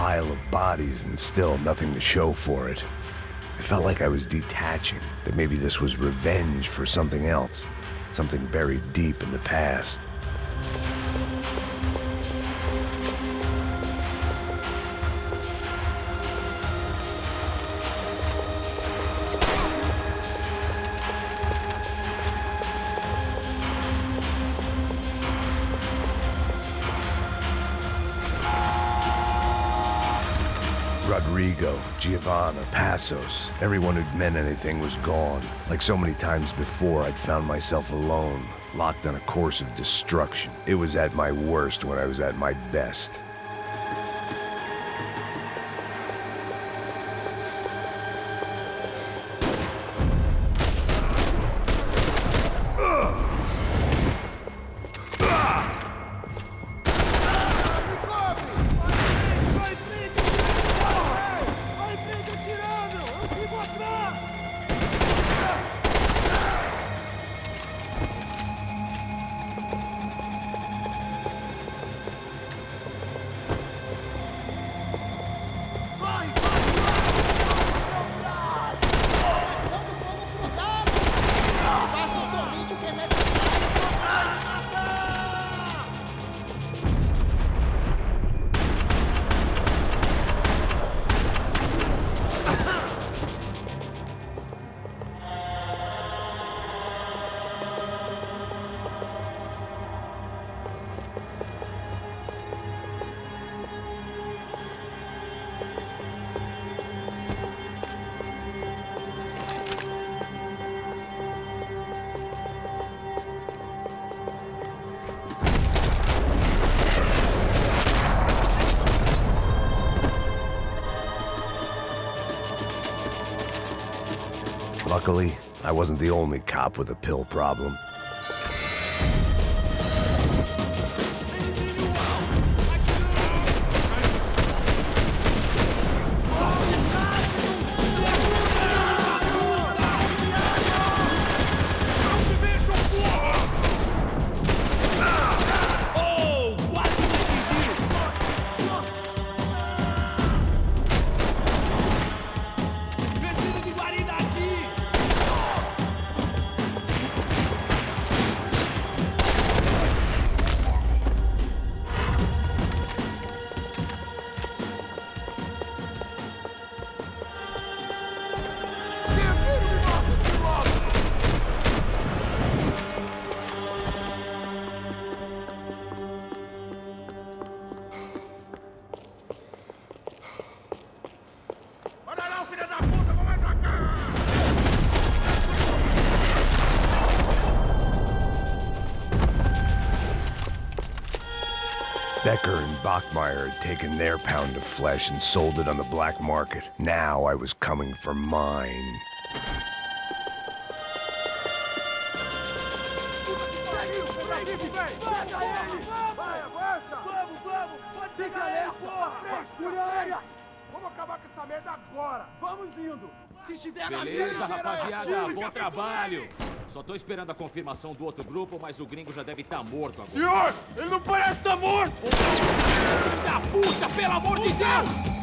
pile of bodies and still nothing to show for it. It felt like I was detaching, that maybe this was revenge for something else, something buried deep in the past. Rodrigo, Giovanna, Passos, everyone who'd meant anything was gone. Like so many times before, I'd found myself alone, locked on a course of destruction. It was at my worst when I was at my best. Luckily, I wasn't the only cop with a pill problem. Becker and Bachmeyer had taken their pound of flesh and sold it on the black market. Now I was coming for mine. Beleza, rapaziada, bom trabalho. Só tô esperando a confirmação do outro grupo, mas o gringo já deve estar morto agora. Senhor, ele não parece estar morto! Filho da puta, pelo amor de Deus!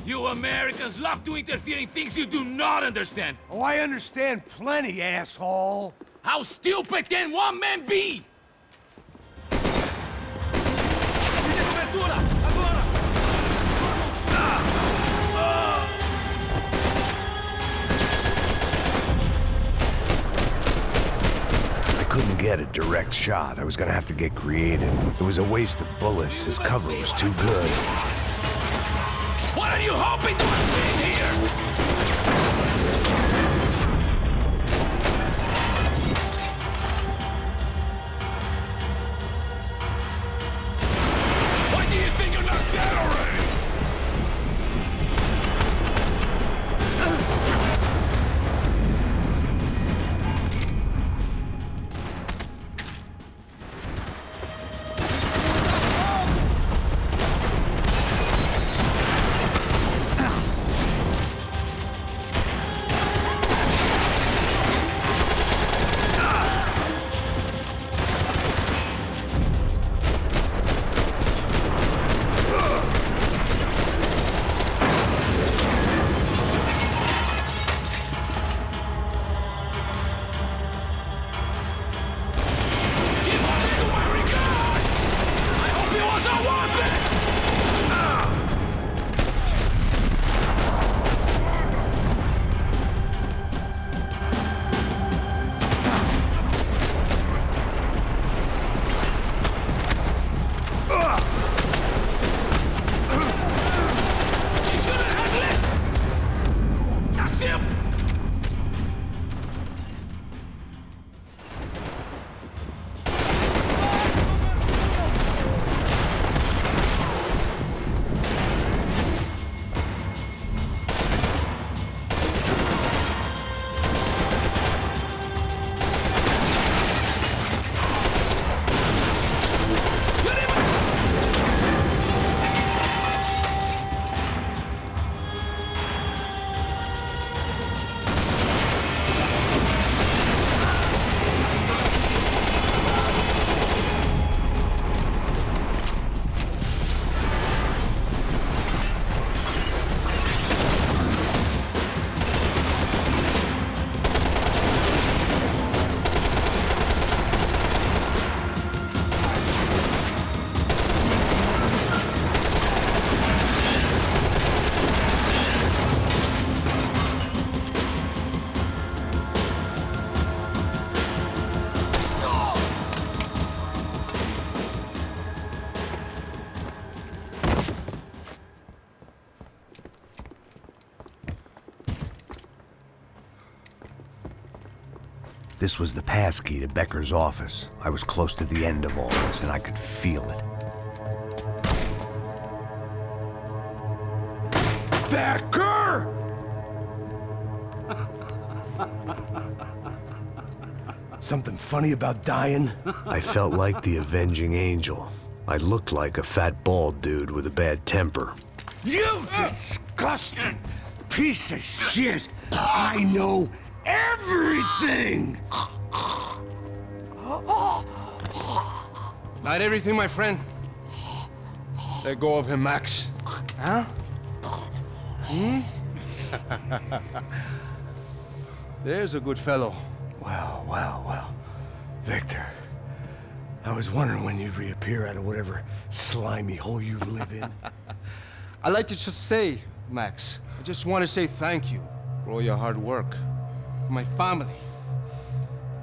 You Americans love to interfere in things you do not understand. Oh, I understand plenty, asshole. How stupid can one man be? get a direct shot. I was gonna have to get creative. It was a waste of bullets. His cover was too good. What are you hoping to achieve here? Why do you think you're not dead already? This was the passkey to Becker's office. I was close to the end of all this, and I could feel it. Becker! Something funny about dying? I felt like the avenging angel. I looked like a fat bald dude with a bad temper. You disgusting piece of shit! I know everything! Not everything, my friend. Let go of him, Max. Huh? Hmm? There's a good fellow. Well, well, well. Victor, I was wondering when you'd reappear out of whatever slimy hole you live in. I'd like to just say, Max, I just want to say thank you for all your hard work, for my family,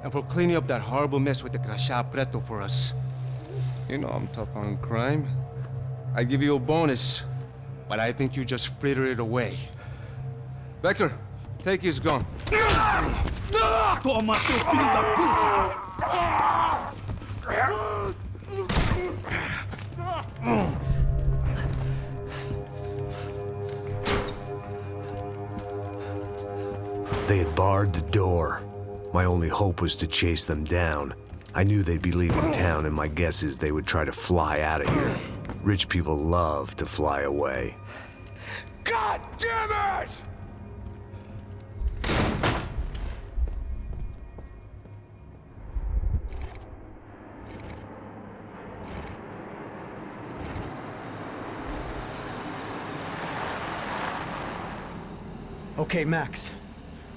and for cleaning up that horrible mess with the Crachá Preto for us. You know I'm tough on crime. I give you a bonus, but I think you just frittered it away. Becker, take his gun. Toma, seu filho da puta! They had barred the door. My only hope was to chase them down. I knew they'd be leaving town, and my guess is they would try to fly out of here. Rich people love to fly away. God damn it! Okay, Max.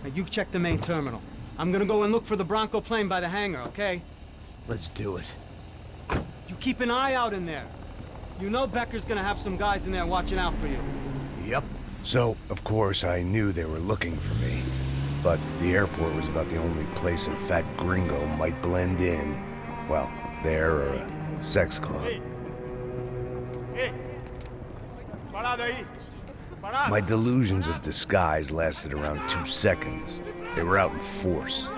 Now you check the main terminal. I'm gonna go and look for the Bronco plane by the hangar, okay? Let's do it. You keep an eye out in there. You know Becker's gonna have some guys in there watching out for you. Yep. So, of course, I knew they were looking for me. But the airport was about the only place a fat gringo might blend in. Well, there or a sex club. My delusions of disguise lasted around 2 seconds. They were out in force.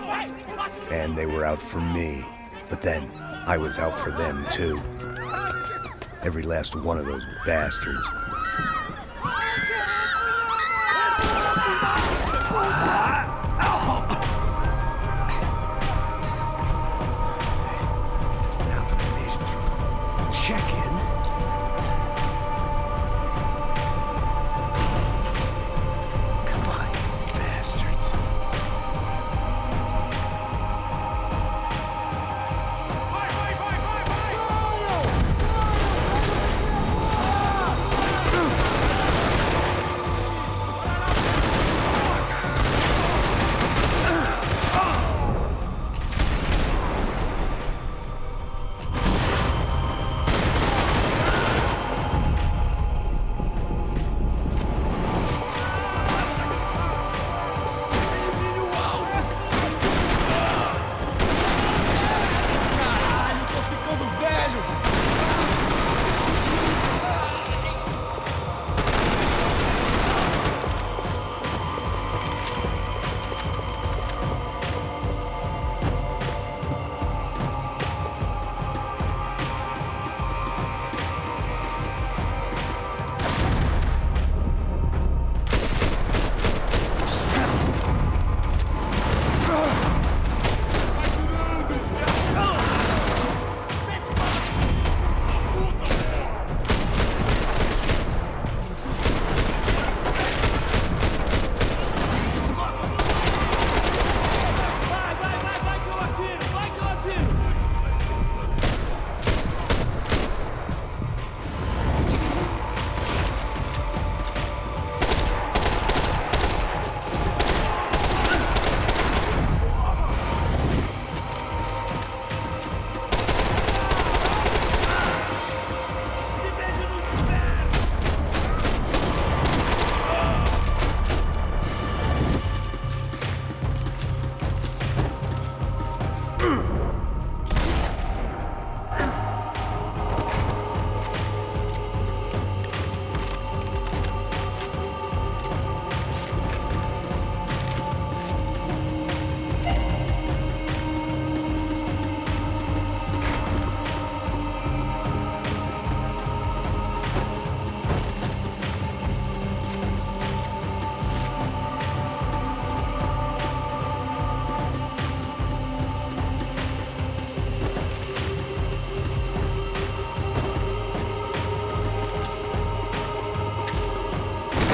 And they were out for me. But then, I was out for them too. Every last one of those bastards. Check-in. Come on, you bastards.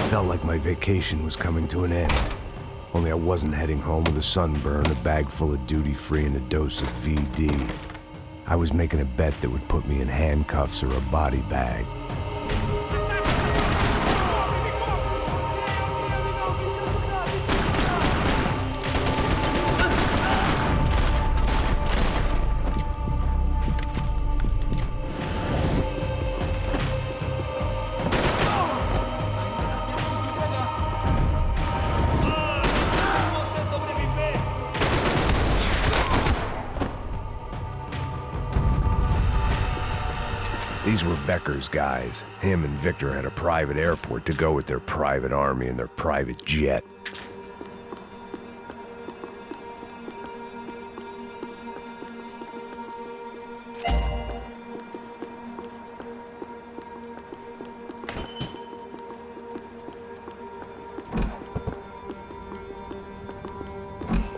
Felt like my vacation was coming to an end. Only I wasn't heading home with a sunburn, a bag full of duty-free, and a dose of VD. I was making a bet that would put me in handcuffs or a body bag. These were Becker's guys. Him and Victor had a private airport to go with their private army and their private jet.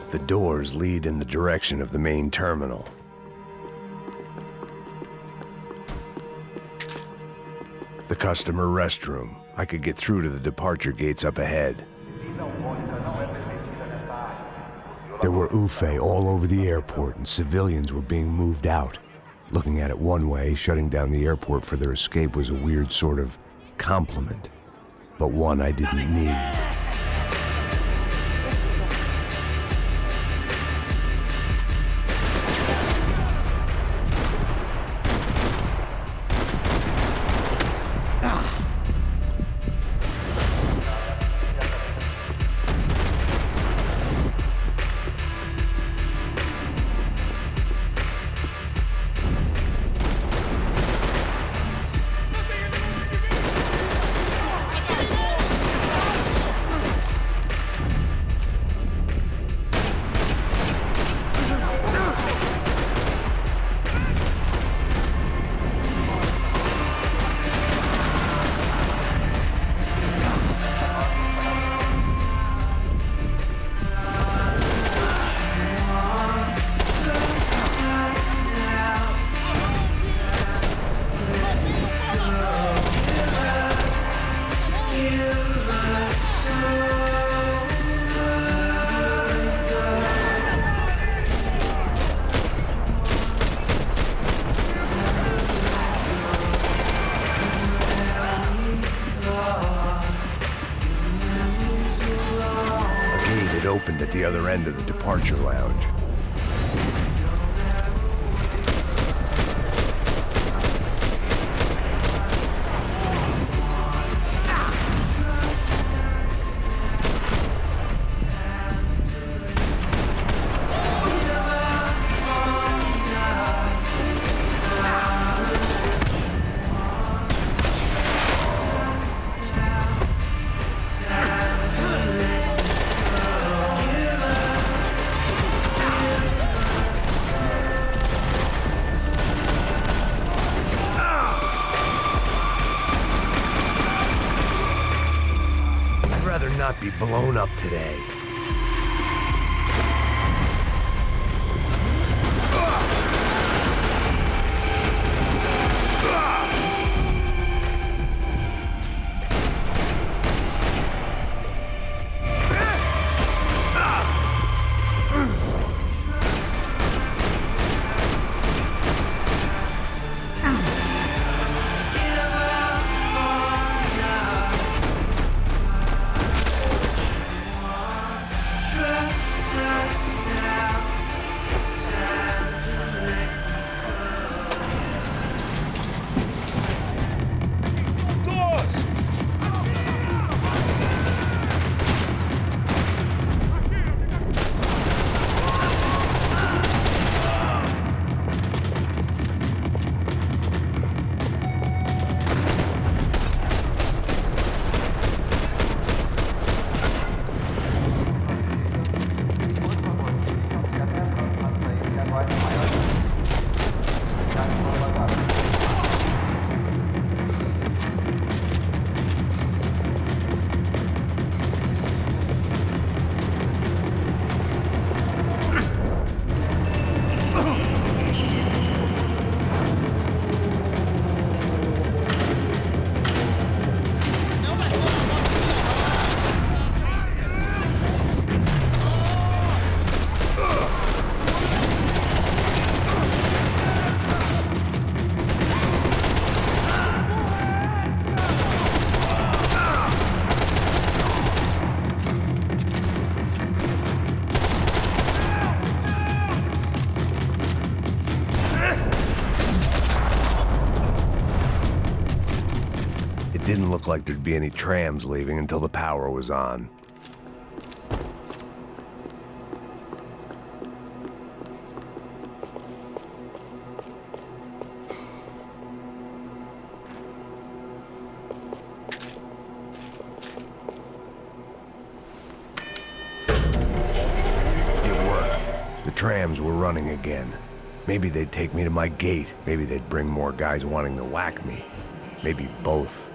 The doors lead in the direction of the main terminal. The customer restroom. I could get through to the departure gates up ahead. There were UFE all over the airport, and civilians were being moved out. Looking at it one way, shutting down the airport for their escape was a weird sort of compliment, but one I didn't need. opened at the other end of the departure lounge. Not be blown up today. It didn't look like there'd be any trams leaving until the power was on. It worked. The trams were running again. Maybe they'd take me to my gate. Maybe they'd bring more guys wanting to whack me. Maybe both.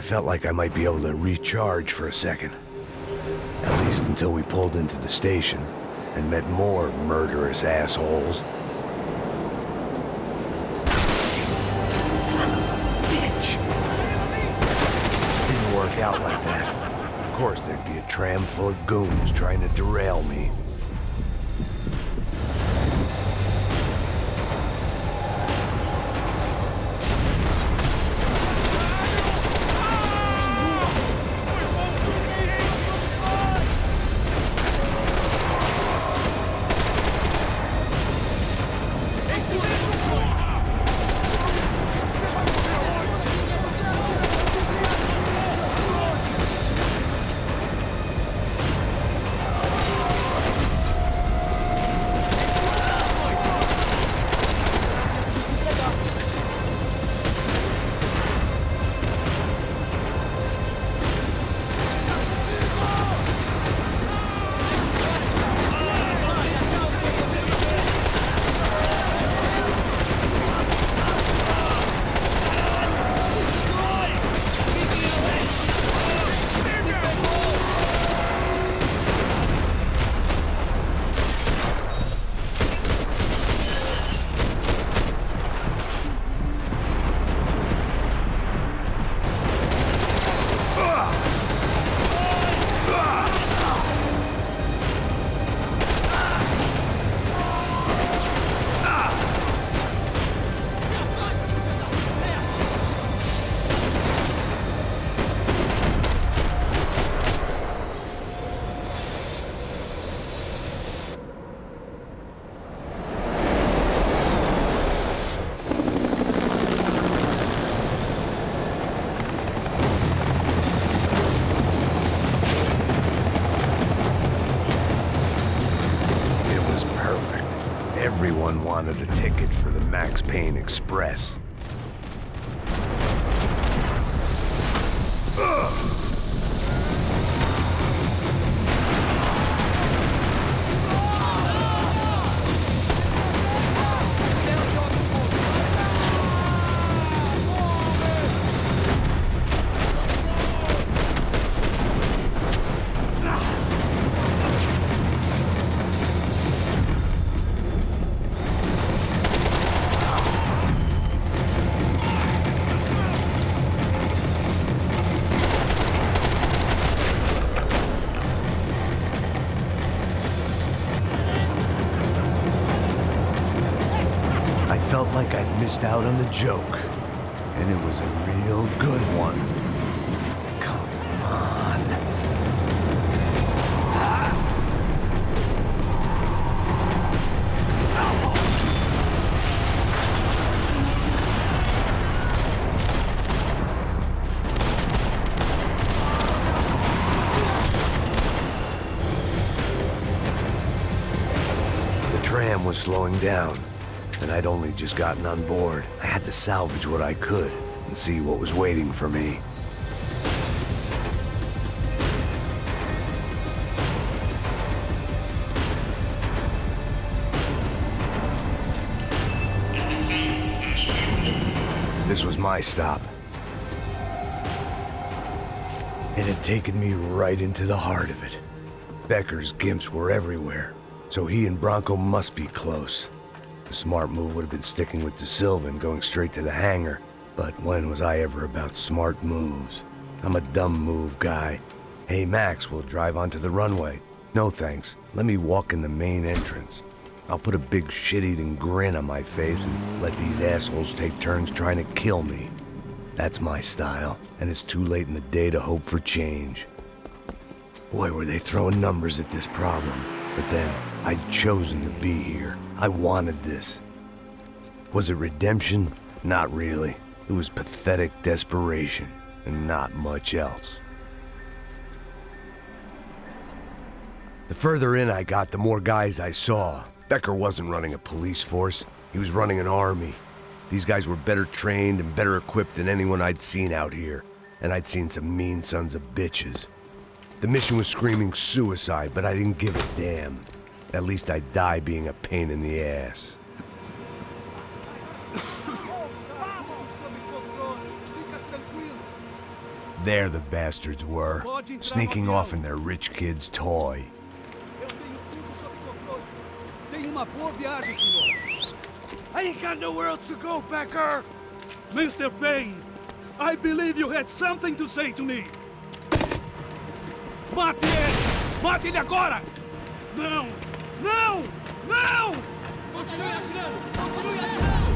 Felt like I might be able to recharge for a second. At least until we pulled into the station and met more murderous assholes. Son of a bitch! Didn't work out like that. Of course there'd be a tram full of goons trying to derail me. wanted a ticket for the Max Payne Express. I felt like I'd missed out on the joke, and it was a real good one. Come on. The tram was slowing down, and I'd only just gotten on board. I had to salvage what I could and see what was waiting for me. This was my stop. It had taken me right into the heart of it. Becker's gimps were everywhere, so he and Bronco must be close. The smart move would have been sticking with De Silva and going straight to the hangar, but when was I ever about smart moves? I'm a dumb move guy. Hey Max, we'll drive onto the runway. No thanks, let me walk in the main entrance. I'll put a big shit-eating grin on my face and let these assholes take turns trying to kill me. That's my style, and it's too late in the day to hope for change. Boy, were they throwing numbers at this problem. But then, I'd chosen to be here. I wanted this. Was it redemption? Not really. It was pathetic desperation, and not much else. The further in I got, the more guys I saw. Becker wasn't running a police force. He was running an army. These guys were better trained and better equipped than anyone I'd seen out here. And I'd seen some mean sons of bitches. The mission was screaming suicide, but I didn't give a damn. At least I'd die being a pain in the ass. There the bastards were, sneaking off in their rich kid's toy. I ain't got nowhere else to go, Becker! Mr. Payne, I believe you had something to say to me. Mate ele! Mate ele agora! Não! Não! Não! Continue atirando! Continue atirando!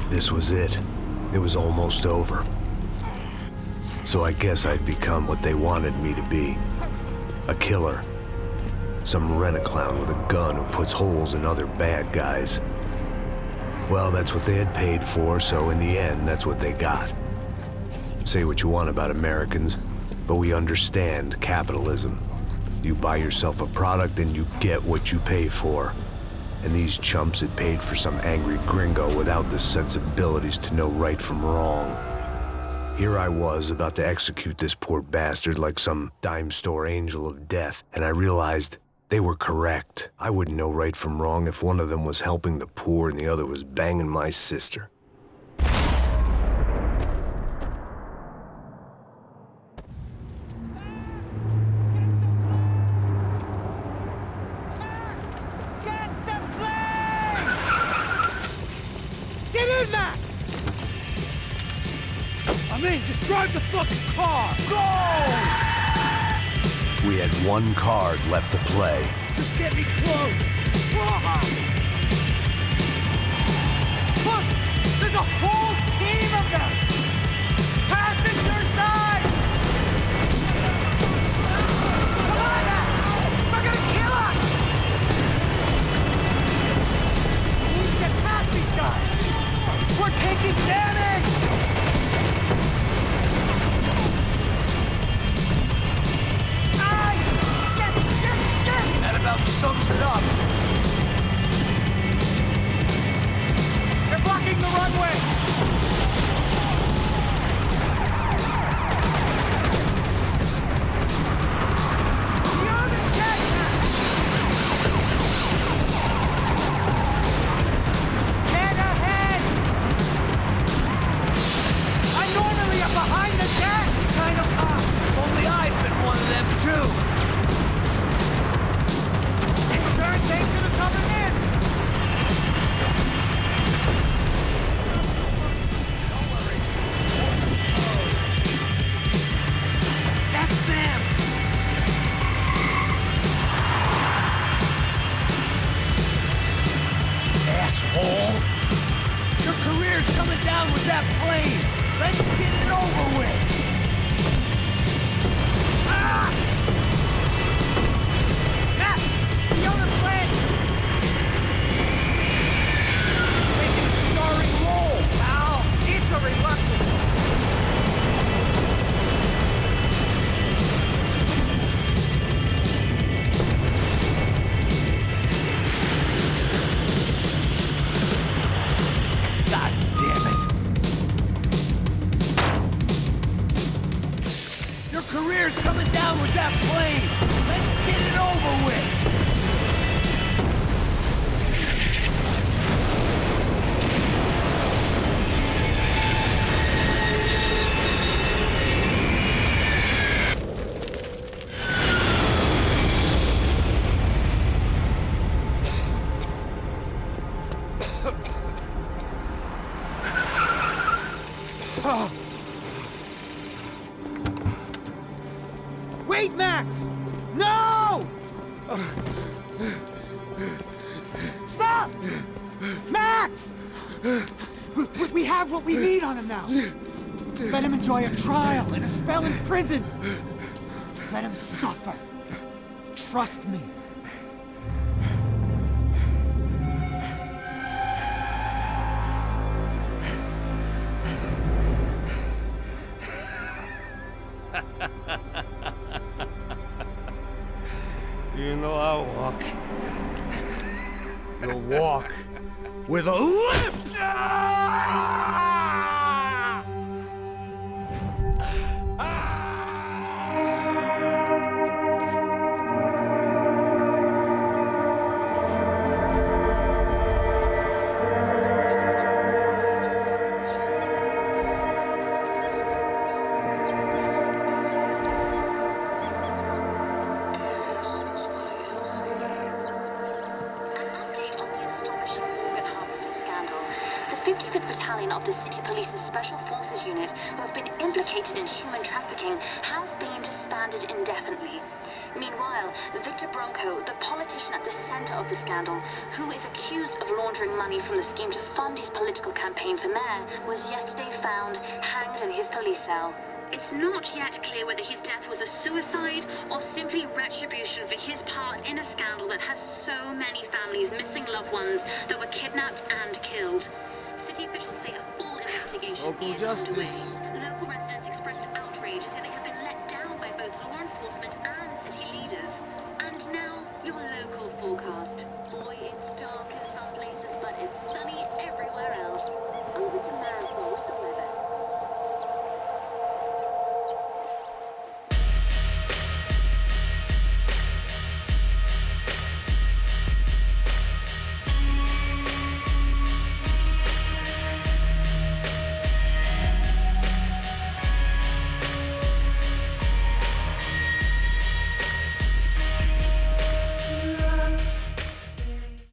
This was it. It was almost over. So I guess I'd become what they wanted me to be. A killer. Some rent-a-clown with a gun who puts holes in other bad guys. Well, that's what they had paid for, so in the end, that's what they got. Say what you want about Americans, but we understand capitalism. You buy yourself a product and you get what you pay for. And these chumps had paid for some angry gringo without the sensibilities to know right from wrong. Here I was, about to execute this poor bastard like some dime store angel of death, and I realized they were correct. I wouldn't know right from wrong if one of them was helping the poor and the other was banging my sister. Get in, Max! I'm in, just drive the fucking car! Go! We had one card left to play. Just get me close! Look! There's a whole team of them! Passenger side! Come on, Max! They're gonna kill us! We need to get past these guys! We're taking damage! That about sums it up. They're blocking the runway. You're the dead man. Head ahead. I normally am behind the desk kind of cop. Only I've been one of them too. Insurance ain't gonna cover this! Don't worry. That's them! Asshole! Your career's coming down with that plane! Let's get it over with! The other plane! Taking a starring role, pal! It's a reluctant one. God damn it! Your career's coming down with that plane! Let's get it over with! Wait, Max! No! Stop! Max! We have what we need on him now. Let him enjoy a trial and a spell in prison. Let him suffer. Trust me. You know I walk. You'll walk with a limp! The 55th Battalion of the City Police's Special Forces Unit, who have been implicated in human trafficking, has been disbanded indefinitely. Meanwhile, Victor Bronco, the politician at the center of the scandal, who is accused of laundering money from the scheme to fund his political campaign for mayor, was yesterday found hanged in his police cell. It's not yet clear whether his death was a suicide or simply retribution for his part in a scandal that has so many families missing loved ones that were kidnapped and killed. City officials say a full investigation Local is justice. underway. Local residents expressed outrage as they have been let down by both law enforcement and city leaders. And now, your local forecast.